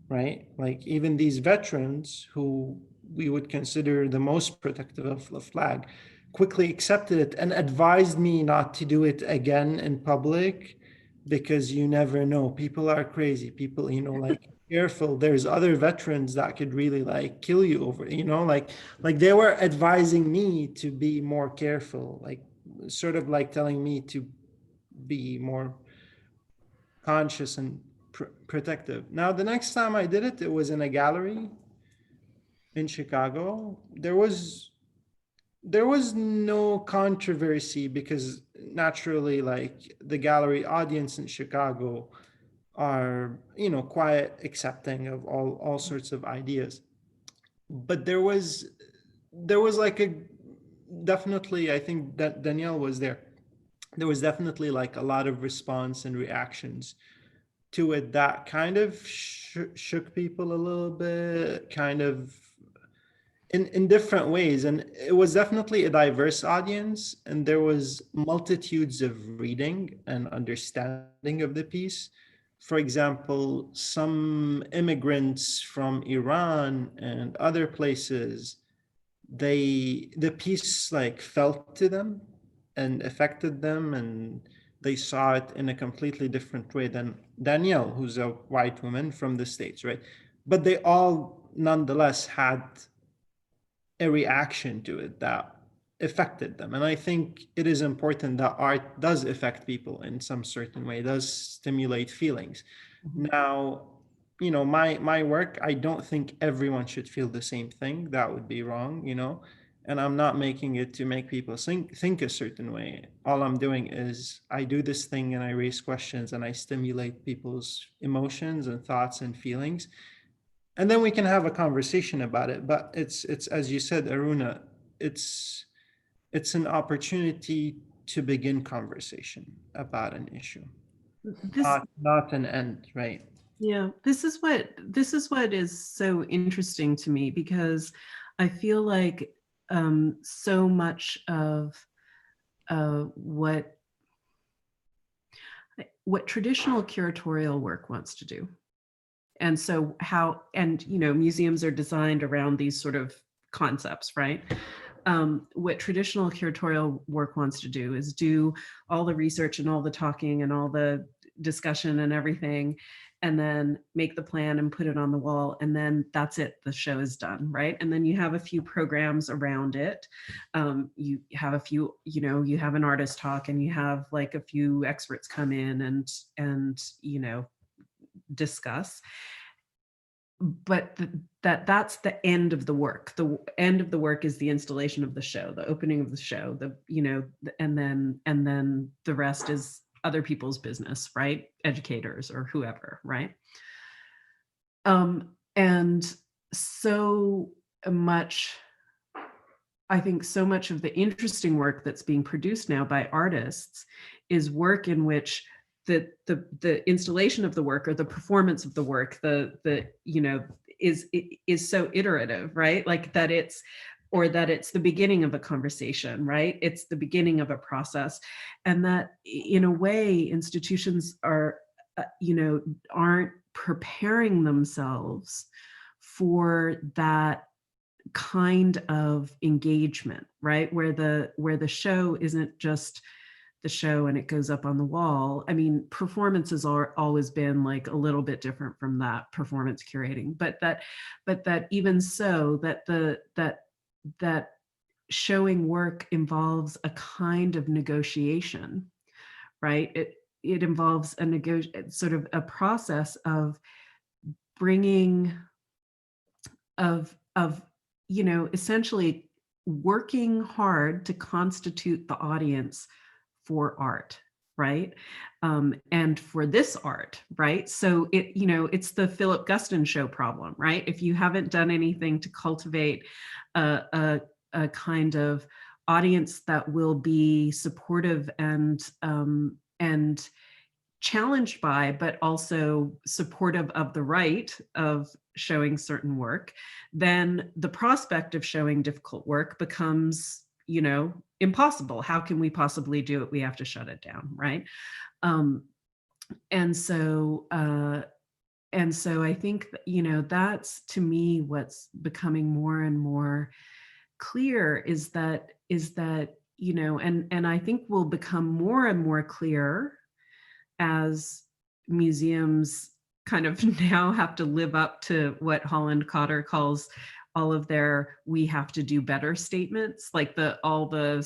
right? Like even these veterans who we would consider the most protective of the flag quickly accepted it and advised me not to do it again in public because you never know. People are crazy. People, like careful. There's other veterans that could really like kill you over, like they were advising me to be more careful, like sort of like telling me to be more conscious and protective. Now, the next time I did it, it was in a gallery in Chicago. There was no controversy because naturally, like, the gallery audience in Chicago are, you know, quite accepting of all sorts of ideas. But there was like a, definitely, I think that Danielle was there. There was definitely like a lot of response and reactions to it that kind of shook people a little bit, kind of in different ways. And it was definitely a diverse audience, and there was multitudes of reading and understanding of the piece. For example, some immigrants from Iran and other places, the piece like felt to them and affected them, and they saw it in a completely different way than Danielle, who's a white woman from the States, right? But they all nonetheless had a reaction to it that affected them. And I think it is important that art does affect people in some certain way, does stimulate feelings. Now, you know, my work, I don't think everyone should feel the same thing. That would be wrong, you know. And I'm not making it to make people think a certain way. All I'm doing is I do this thing and I raise questions and I stimulate people's emotions and thoughts and feelings. And then we can have a conversation about it. But it's as you said, Aruna, it's an opportunity to begin conversation about an issue, not an end, right? Yeah, this is what is so interesting to me, because I feel like so much of what traditional curatorial work wants to do, and so you know, museums are designed around these sort of concepts, right? What traditional curatorial work wants to do is do all the research and all the talking and all the discussion and everything, and then make the plan and put it on the wall, and then that's it, the show is done, right? And then you have a few programs around it. You have a few, you know, you have an artist talk, and you have like a few experts come in and you know, discuss. But that's the end of the work. The end of the work is the installation of the show, the opening of the show, you know, and then the rest is other people's business, right? Educators or whoever, right? And so much, I think so much of the interesting work that's being produced now by artists is work in which the installation of the work or the performance of the work, the you know, is so iterative, right? Like that it's the beginning of a conversation, right? It's the beginning of a process. And that in a way, institutions are, you know, aren't preparing themselves for that kind of engagement, right? Where the show isn't just the show and it goes up on the wall. I mean, performances are always been like a little bit different from that, performance curating, but that even so, that showing work involves a kind of negotiation, right? It involves sort of a process of bringing, of you know, essentially working hard to constitute the audience for art, right? And for this art, right? So it, you know, it's the Philip Gustin show problem, right? If you haven't done anything to cultivate a kind of audience that will be supportive and challenged by, but also supportive of the right of showing certain work, then the prospect of showing difficult work becomes, you know, impossible. How can we possibly do it? We have to shut it down, right? And so I think, you know, that's to me what's becoming more and more clear is that, you know, and I think will become more and more clear as museums kind of now have to live up to what Holland Cotter calls all of their "we have to do better" statements, like all the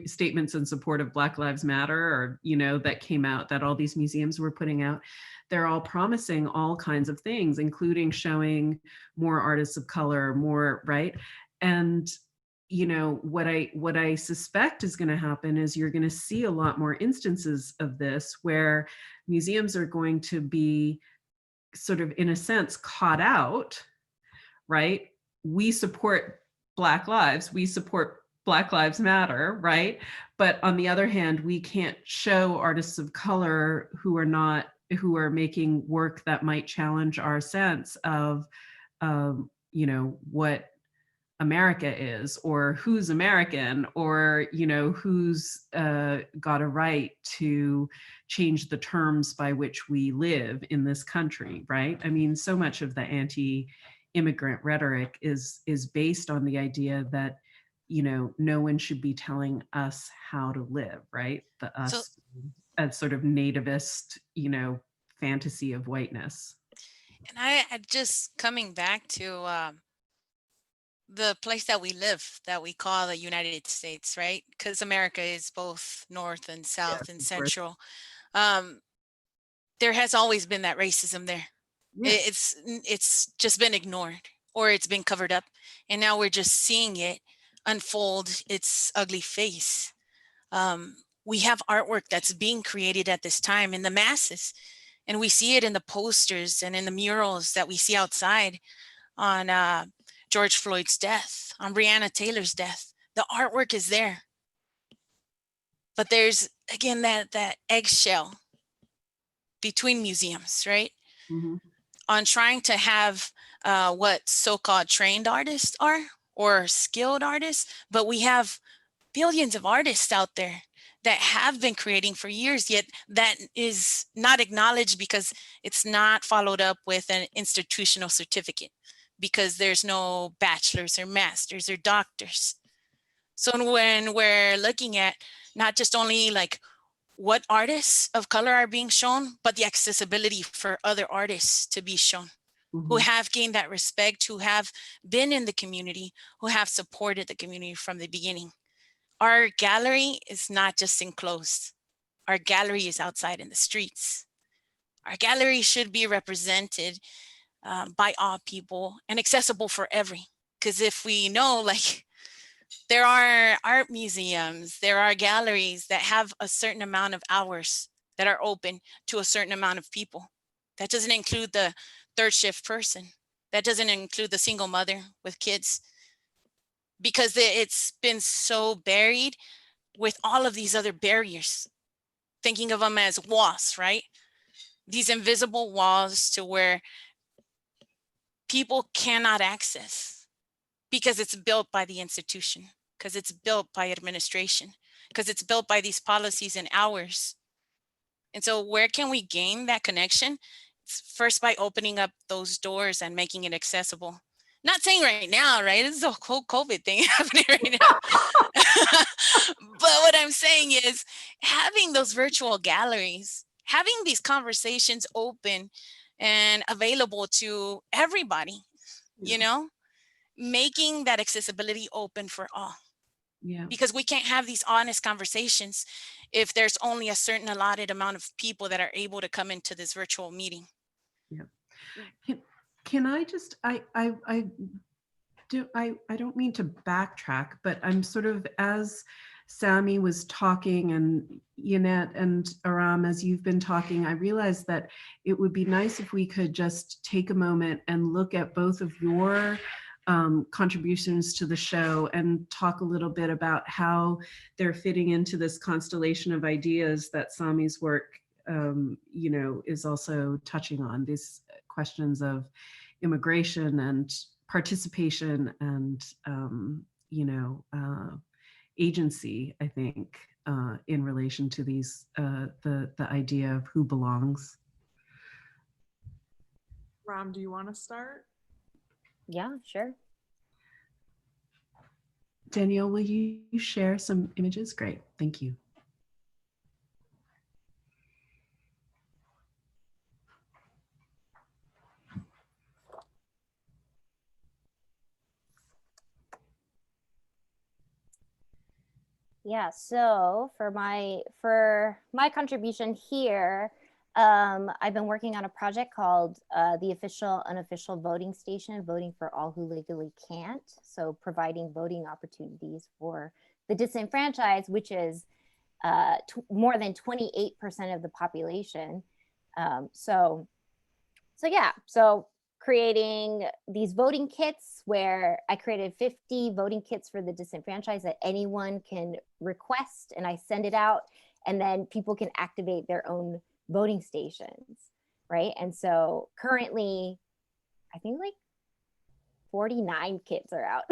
statements in support of Black Lives Matter, or, you know, that came out, that all these museums were putting out. They're all promising all kinds of things, including showing more artists of color, more, right? And, you know, what I suspect is going to happen is you're going to see a lot more instances of this, where museums are going to be sort of, in a sense, caught out, right? We support Black lives, we support Black Lives Matter, right? But on the other hand, we can't show artists of color who are making work that might challenge our sense of, you know, what America is, or who's American, or, you know, who's got a right to change the terms by which we live in this country, right? I mean, so much of the anti-immigrant rhetoric is based on the idea that, you know, no one should be telling us how to live, right? The So, us, a sort of nativist, you know, fantasy of whiteness. and I just coming back to the place that we live, that we call the United States, right? Because America is both North and South Yes, and of course. Central. Um, there has always been that racism there. It's just been ignored, or it's been covered up, and now we're just seeing it unfold its ugly face. We have artwork that's being created at this time in the masses, and we see it in the posters and in the murals that we see outside on George Floyd's death, on Breonna Taylor's death. The artwork is there, but there's, again, that eggshell between museums, right? Mm-hmm. On trying to have what so-called trained artists are, or skilled artists, but we have billions of artists out there that have been creating for years, yet that is not acknowledged because it's not followed up with an institutional certificate, because there's no bachelor's or master's or doctors. So when we're looking at not just only like what artists of color are being shown, but the accessibility for other artists to be shown, who have gained that respect, who have been in the community, who have supported the community from the beginning. Our gallery is not just enclosed. Our gallery is outside in the streets. Our gallery should be represented by all people and accessible for every. Because if we know, like, there are art museums, there are galleries that have a certain amount of hours that are open to a certain amount of people. That doesn't include the third shift person. That doesn't include the single mother with kids, because it's been so buried with all of these other barriers, thinking of them as walls, right? These invisible walls to where people cannot access, because it's built by the institution, because it's built by administration, because it's built by these policies and hours. And so where can we gain that connection? It's first by opening up those doors and making it accessible. Not saying right now, right? This is a whole COVID thing happening right now. But what I'm saying is having those virtual galleries, having these conversations open and available to everybody, you know, making that accessibility open for all. Yeah. Because we can't have these honest conversations if there's only a certain allotted amount of people that are able to come into this virtual meeting. Yeah. Can I just, I don't mean to backtrack, but I'm sort of, as Sami was talking, and Jeanette and Aram, as you've been talking, I realized that it would be nice if we could just take a moment and look at both of your contributions to the show and talk a little bit about how they're fitting into this constellation of ideas that Sami's work, you know, is also touching on, these questions of immigration and participation and, you know, agency, I think, in relation to these, the idea of who belongs. Ram, do you want to start? Yeah, sure. Danielle, will you share some images? Great, thank you. Yeah, so for my contribution here, I've been working on a project called the Official Unofficial Voting Station, Voting for All Who Legally Can't. So providing voting opportunities for the disenfranchised, which is more than 28% of the population. So yeah, so creating these voting kits where I created 50 voting kits for the disenfranchised that anyone can request, and I send it out, and then people can activate their own voting stations, right? And so currently, I think like 49 kits are out.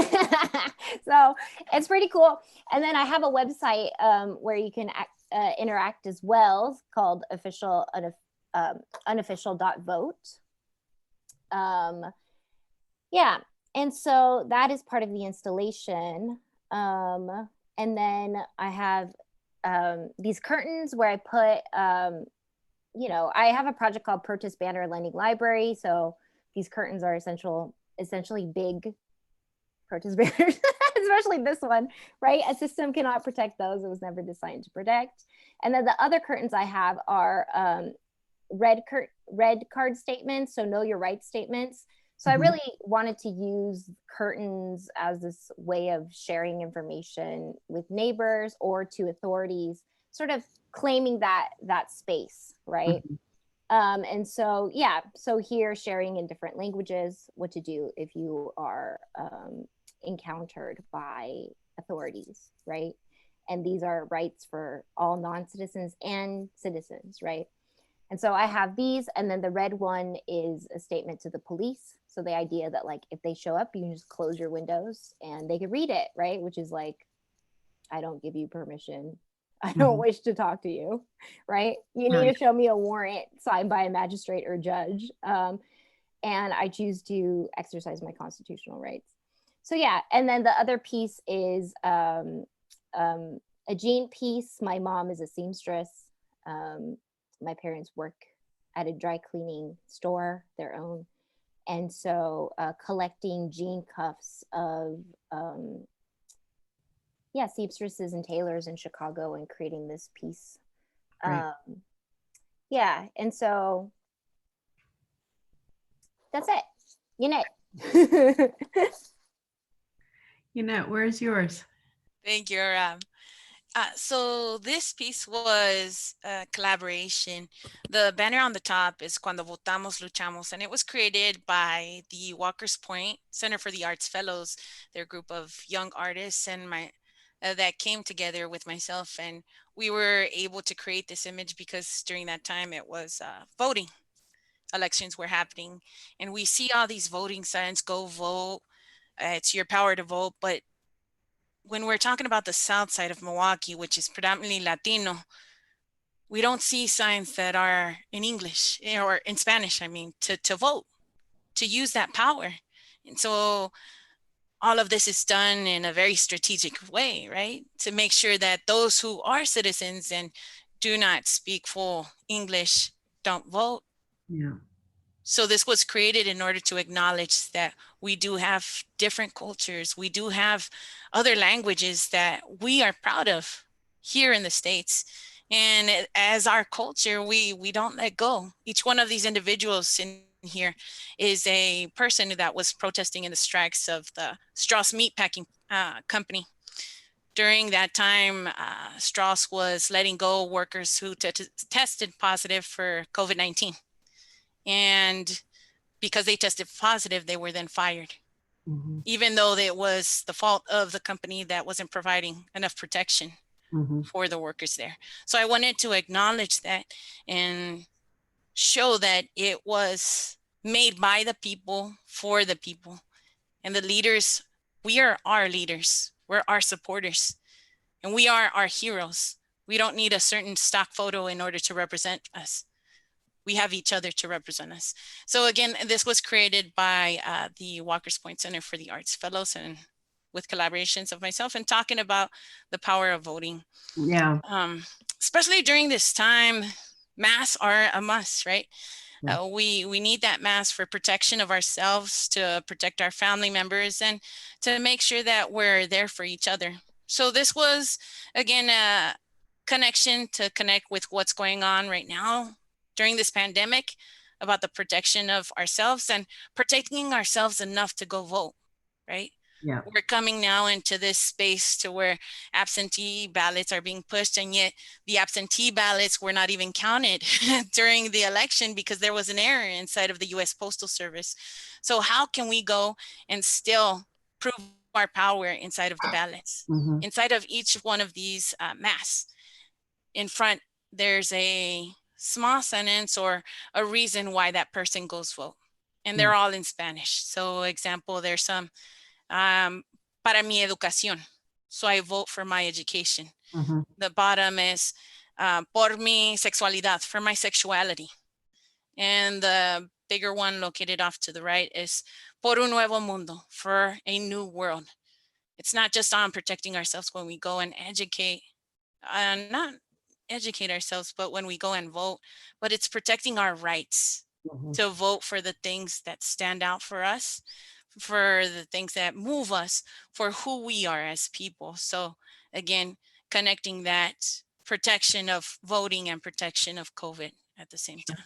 So it's pretty cool. And then I have a website where you can interact as well, called unofficial.vote. Yeah, and so that is part of the installation. And then I have these curtains where I put, I have a project called Protest Banner Lending Library. So these curtains are essentially big protest banners, especially this one, right? A system cannot protect those. It was never designed to protect. And then the other curtains I have are red card statements, so know your rights statements. So I really wanted to use curtains as this way of sharing information with neighbors or to authorities, sort of claiming that space, right? And so, yeah, so here sharing in different languages what to do if you are encountered by authorities, right? And these are rights for all non-citizens and citizens, right? And so I have these, and then the red one is a statement to the police. So the idea that like, if they show up, you can just close your windows and they can read it, right? Which is like, I don't give you permission. I don't wish to talk to you, right? You need to show me a warrant signed by a magistrate or judge. And I choose to exercise my constitutional rights. So yeah, and then the other piece is a jean piece. My mom is a seamstress. My parents work at a dry cleaning store, their own. And so collecting jean cuffs of, seamstresses and tailors in Chicago and creating this piece. Yeah, and so that's it. Jeanette. Jeanette, where's yours? Thank you, Aram. So this piece was a collaboration. The banner on the top is Cuando Votamos, Luchamos, and it was created by the Walker's Point Center for the Arts Fellows. They're a group of young artists and that came together with myself, and we were able to create this image because during that time it was voting. Elections were happening, and we see all these voting signs, go vote, it's your power to vote, but when we're talking about the south side of Milwaukee, which is predominantly Latino, we don't see signs that are in English or in Spanish, I mean, to vote, to use that power. And so all of this is done in a very strategic way, right? To make sure that those who are citizens and do not speak full English don't vote. Yeah. So this was created in order to acknowledge that we do have different cultures. We do have other languages that we are proud of here in the States. And as our culture, we don't let go. Each one of these individuals in here is a person that was protesting in the strikes of the Strauss Meatpacking Company. During that time, Strauss was letting go workers who tested positive for COVID-19. And because they tested positive, they were then fired, even though it was the fault of the company that wasn't providing enough protection for the workers there. So I wanted to acknowledge that and show that it was made by the people, for the people. And the leaders, we are our leaders. We're our supporters. And we are our heroes. We don't need a certain stock photo in order to represent us. We have each other to represent us. So again, this was created by the Walker's Point Center for the Arts Fellows and with collaborations of myself and talking about the power of voting. Yeah. Especially during this time, masks are a must, right? We need that mask for protection of ourselves, to protect our family members, and to make sure that we're there for each other. So this was, again, a connection to connect with what's going on right now during this pandemic about the protection of ourselves and protecting ourselves enough to go vote, right? Yeah. We're coming now into this space to where absentee ballots are being pushed, and yet the absentee ballots were not even counted during the election because there was an error inside of the US Postal Service. So how can we go and still prove our power inside of the ballots? Mhm. Inside of each one of these masks, in front, there's a small sentence or a reason why that person goes vote. And they're all in Spanish. So example, there's some, para mi educación. So I vote for my education. Mhm. The bottom is por mi sexualidad, for my sexuality. And the bigger one located off to the right is por un nuevo mundo, for a new world. It's not just on protecting ourselves when we go and educate, not educate ourselves, but when we go and vote, but it's protecting our rights Mhm. to vote for the things that stand out for us, for the things that move us, for who we are as people. So again, connecting that protection of voting and protection of COVID at the same time.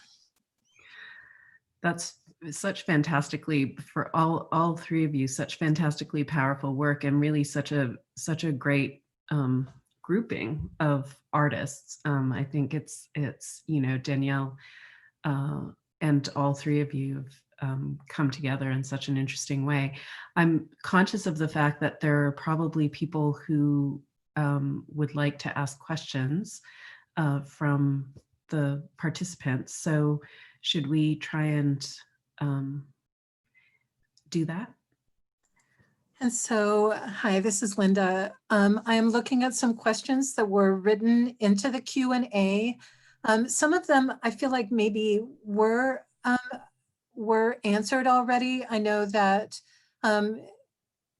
That's such fantastically, for all three of you, such fantastically powerful work, and really such a great grouping of artists. I think it's Danielle and all three of you have come together in such an interesting way. I'm conscious of the fact that there are probably people who would like to ask questions from the participants. So should we try and do that? And so, hi, this is Linda. I am looking at some questions that were written into the Q&A. Some of them I feel like maybe were answered already. I know that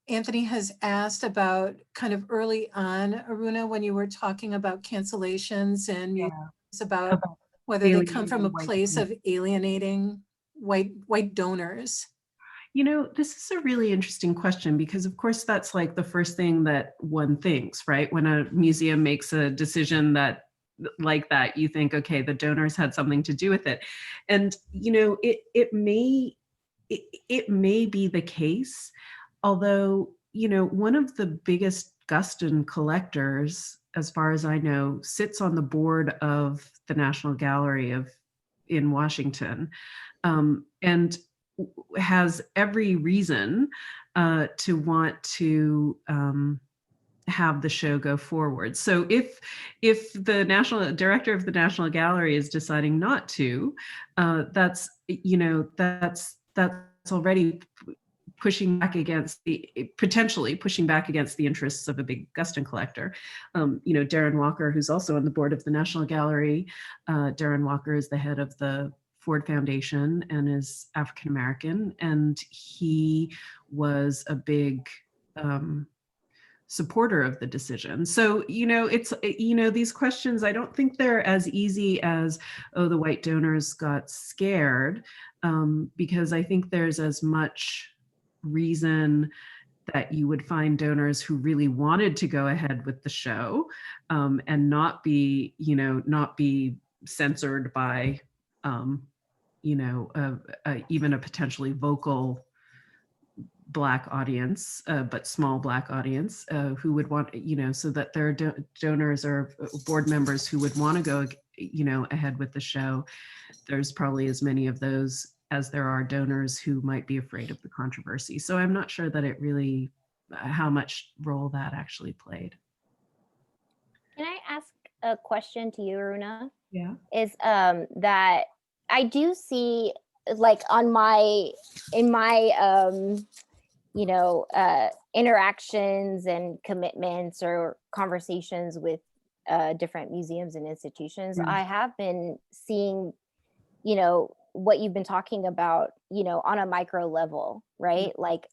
Anthony has asked about kind of early on, Aruna, when you were talking about cancellations and about whether they come from a place of alienating white donors. This is a really interesting question because, of course, that's like the first thing that one thinks, right? When a museum makes a decision like that, you think, okay, the donors had something to do with it. And, it may be the case, although, one of the biggest Gustin collectors, as far as I know, sits on the board of the National Gallery in Washington, and has every reason to want to have the show go forward. So if the national director of the National Gallery is deciding not to, that's already potentially pushing back against the interests of a big Gustin collector. Darren Walker, who's also on the board of the National Gallery, Darren Walker is the head of the Ford Foundation and is African American, and he was a big supporter of the decision. So, it's, these questions, I don't think they're as easy as, oh, the white donors got scared, because I think there's as much reason that you would find donors who really wanted to go ahead with the show, and not be censored by, even a potentially vocal Black audience, but small Black audience, who would want, so that there are donors or board members who would want to go, ahead with the show. There's probably as many of those as there are donors who might be afraid of the controversy. So I'm not sure that it really, how much role that actually played. Can I ask a question to you, Aruna? Yeah. Is that I do see, like, in my interactions and commitments or conversations with different museums and institutions, I have been seeing, what you've been talking about, on a micro level, right? Like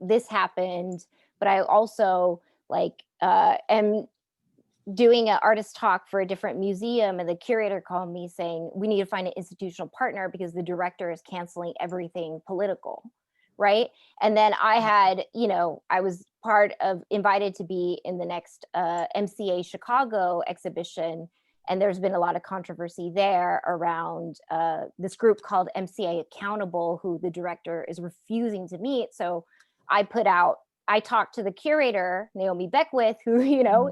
this happened, but I also am doing an artist talk for a different museum, and the curator called me saying, we need to find an institutional partner because the director is canceling everything political, right? And then I had, I was invited to be in the next MCA Chicago exhibition. And there's been a lot of controversy there around this group called MCA Accountable, who the director is refusing to meet. So I talked to the curator, Naomi Beckwith, who,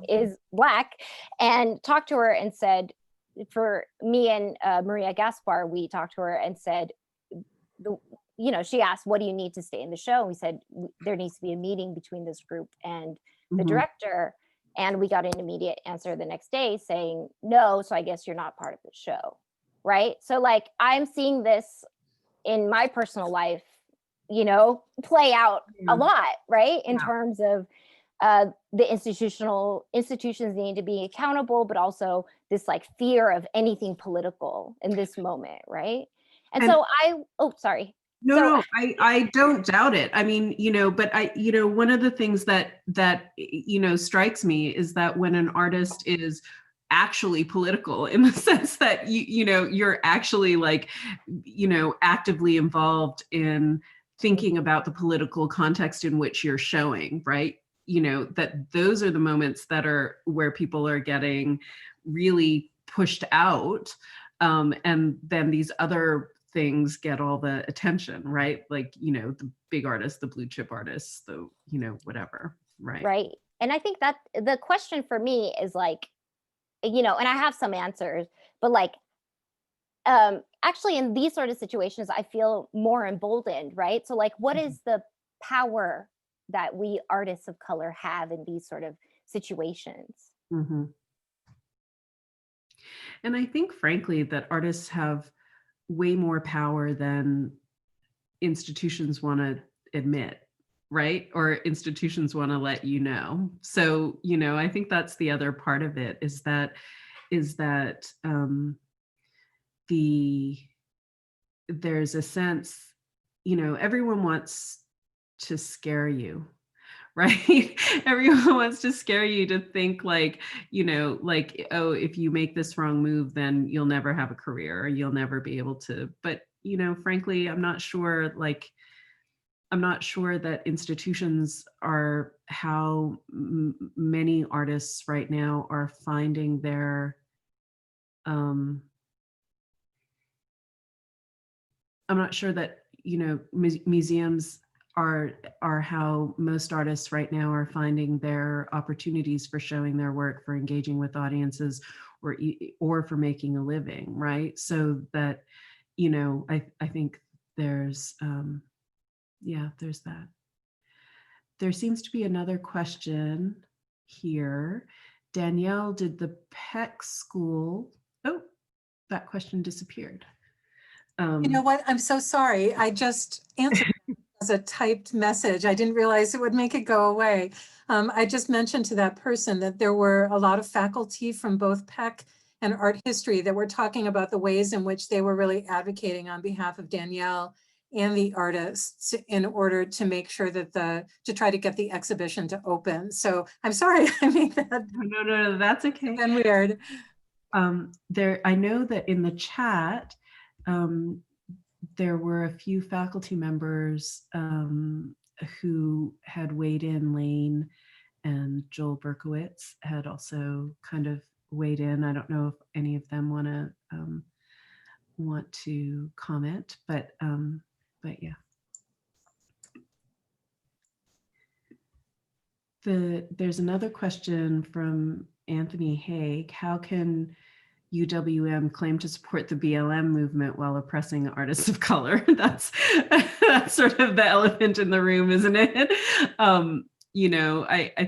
is Black, and talked to her and said, for me and Maria Gaspar, we talked to her and said, she asked, what do you need to stay in the show? And we said, there needs to be a meeting between this group and the director. And we got an immediate answer the next day saying, no, so I guess you're not part of the show, right? So like, I'm seeing this in my personal life, play out a lot, right? In terms of the institutions need to be accountable, but also this like fear of anything political in this moment, right? And so sorry. No, I don't doubt it. I mean, but one of the things that strikes me is that when an artist is actually political, in the sense that you're actually like, actively involved in thinking about the political context in which you're showing, right? That those are the moments that are where people are getting really pushed out, and then these other things get all the attention, right? Like, the big artists, the blue chip artists, the, whatever, right? Right. And I think that the question for me is like, and I have some answers, but like, actually in these sort of situations, I feel more emboldened, right? So like, what is the power that we artists of color have in these sort of situations? Mm-hmm. And I think, frankly, that artists have way more power than institutions want to admit, right? Or institutions want to let you know. So, I think that's the other part of it, is that there's a sense, everyone wants to scare you, right? Everyone wants to scare you to think like, oh, if you make this wrong move, then you'll never have a career, or you'll never be able to. But, frankly, I'm not sure that institutions are how many artists right now are finding their, I'm not sure that, museums are how most artists right now are finding their opportunities for showing their work, for engaging with audiences, or for making a living, right? So that, I think there's, there's that. There seems to be another question here. Danielle, did the Peck school, that question disappeared. You know what? I'm so sorry. I just answered as a typed message. I didn't realize it would make it go away. I just mentioned to that person that there were a lot of faculty from both Peck and art history that were talking about the ways in which they were really advocating on behalf of Danielle and the artists in order to make sure that to try to get the exhibition to open. So I'm sorry I made that. No, that's okay. And weird. I know that in the chat, there were a few faculty members who had weighed in. Lane and Joel Berkowitz had also kind of weighed in. I don't know if any of them want to comment, but yeah. There's another question from Anthony Haig. How can UWM claim to support the BLM movement while oppressing artists of color? That's sort of the elephant in the room, isn't it? I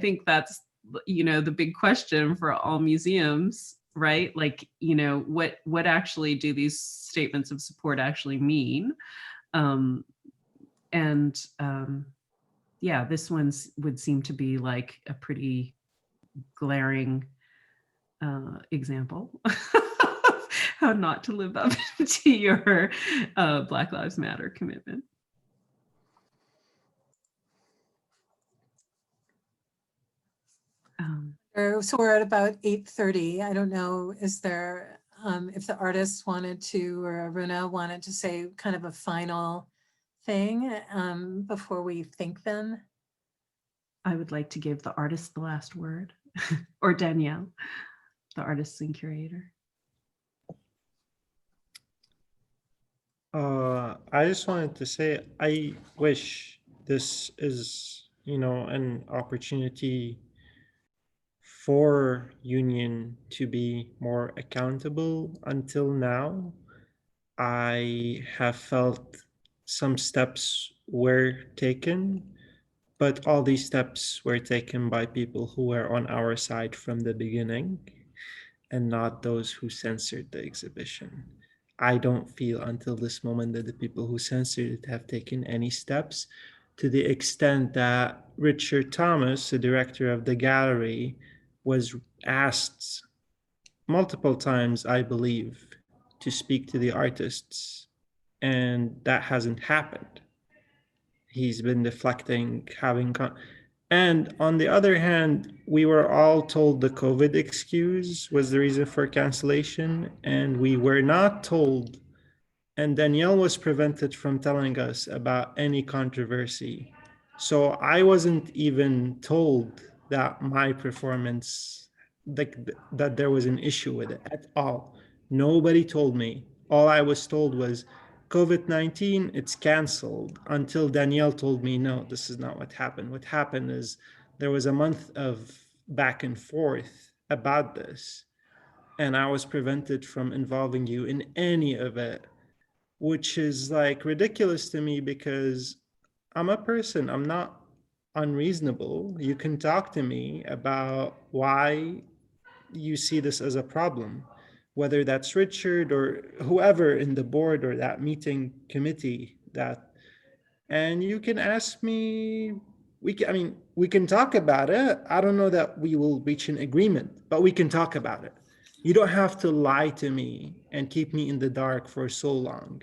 think that's, the big question for all museums, right? Like, what actually do these statements of support actually mean? This one would seem to be like a pretty glaring example of how not to live up to your Black Lives Matter commitment. So we're at about 8:30. I don't know, is there, if the artists wanted to, or Aruna wanted to say kind of a final thing before we thank them? I would like to give the artist the last word, or Danielle, the artist and curator. I just wanted to say, I wish this is, an opportunity for union to be more accountable. Until now, I have felt some steps were taken, but all these steps were taken by people who were on our side from the beginning and not those who censored the exhibition. I don't feel until this moment that the people who censored it have taken any steps, to the extent that Richard Thomas, the director of the gallery, was asked multiple times, I believe, to speak to the artists, and that hasn't happened. He's been deflecting, and on the other hand, we were all told the COVID excuse was the reason for cancellation, and we were not told, and Danielle was prevented from telling us about any controversy. So I wasn't even told that my performance, like that there was an issue with it at all. Nobody told me. All I was told was COVID-19, it's canceled, until Danielle told me, no, this is not what happened. What happened is there was a month of back and forth about this, and I was prevented from involving you in any of it, which is like ridiculous to me because I'm a person, I'm not unreasonable. You can talk to me about why you see this as a problem, whether that's Richard or whoever in the board or that meeting committee, and you can ask me. We can talk about it. I don't know that we will reach an agreement, but we can talk about it. You don't have to lie to me and keep me in the dark for so long.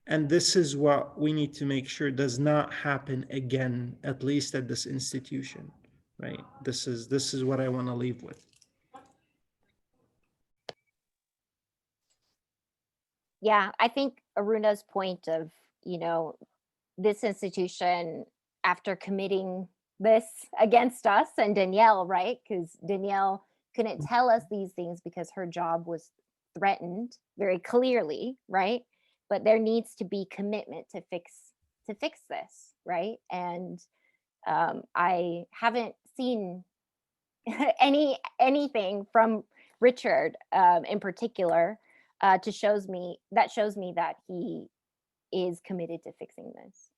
And this is what we need to make sure does not happen again, at least at this institution, right? This is what I want to leave with. Yeah, I think Aruna's point of, this institution, after committing this against us and Danielle, right? Because Danielle couldn't tell us these things because her job was threatened very clearly, right? But there needs to be commitment to fix this, right? And I haven't seen anything from Richard in particular shows me that he is committed to fixing this.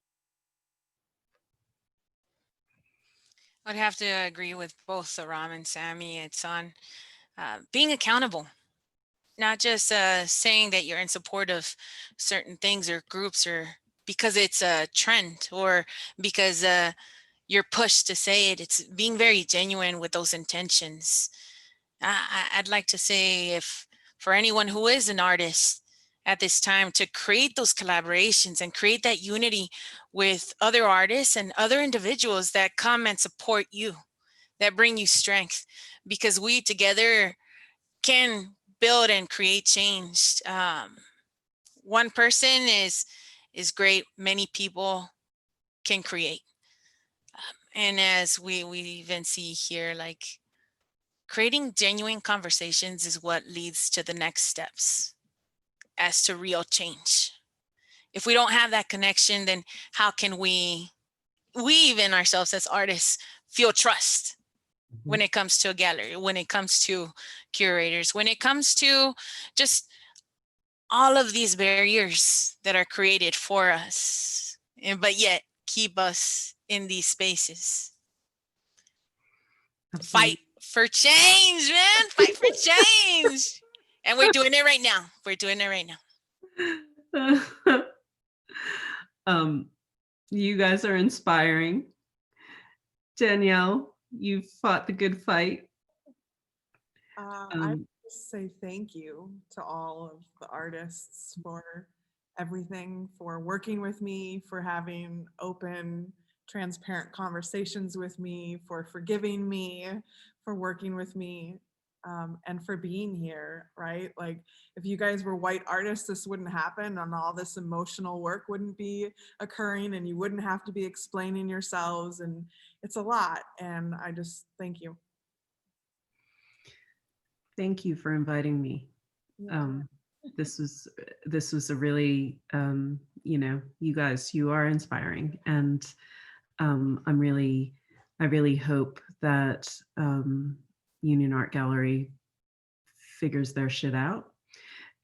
I'd have to agree with both Aram and Sami. It's on being accountable, not just saying that you're in support of certain things or groups or because it's a trend or because you're pushed to say it. It's being very genuine with those intentions. I'd like to say, if for anyone who is an artist at this time, to create those collaborations and create that unity with other artists and other individuals that come and support you, that bring you strength, because we together can build and create change. One person is great. Many people can create. And as we even see here, like, creating genuine conversations is what leads to the next steps as to real change. If we don't have that connection, then how can we even ourselves as artists feel trust when it comes to a gallery, when it comes to curators, when it comes to just all of these barriers that are created for us, but yet keep us in these spaces? Absolutely. Fight for change, man. Fight for change. And we're doing it right now. We're doing it right now. You guys are inspiring. Danielle, you fought the good fight. I just say thank you to all of the artists for everything, for working with me, for having open, transparent conversations with me, for forgiving me, for working with me. and for being here, right? Like if you guys were white artists, this wouldn't happen and all this emotional work wouldn't be occurring and you wouldn't have to be explaining yourselves, and it's a lot. And I just thank you. Thank you for inviting me. Yeah. This was a really, you guys, you are inspiring, and I really hope that Union Art Gallery figures their shit out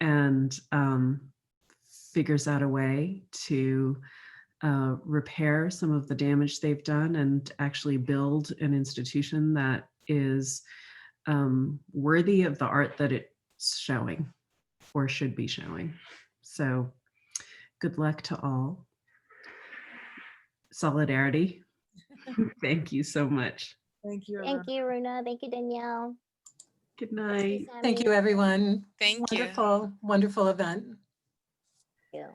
and figures out a way to repair some of the damage they've done and actually build an institution that is worthy of the art that it's showing or should be showing. So good luck to all. Solidarity. Thank you so much. Thank you. Thank you, Aruna. Thank you, Danielle. Good Thank night. you, Thank Sami. you, everyone. Thank you. Wonderful, wonderful event. Thank you.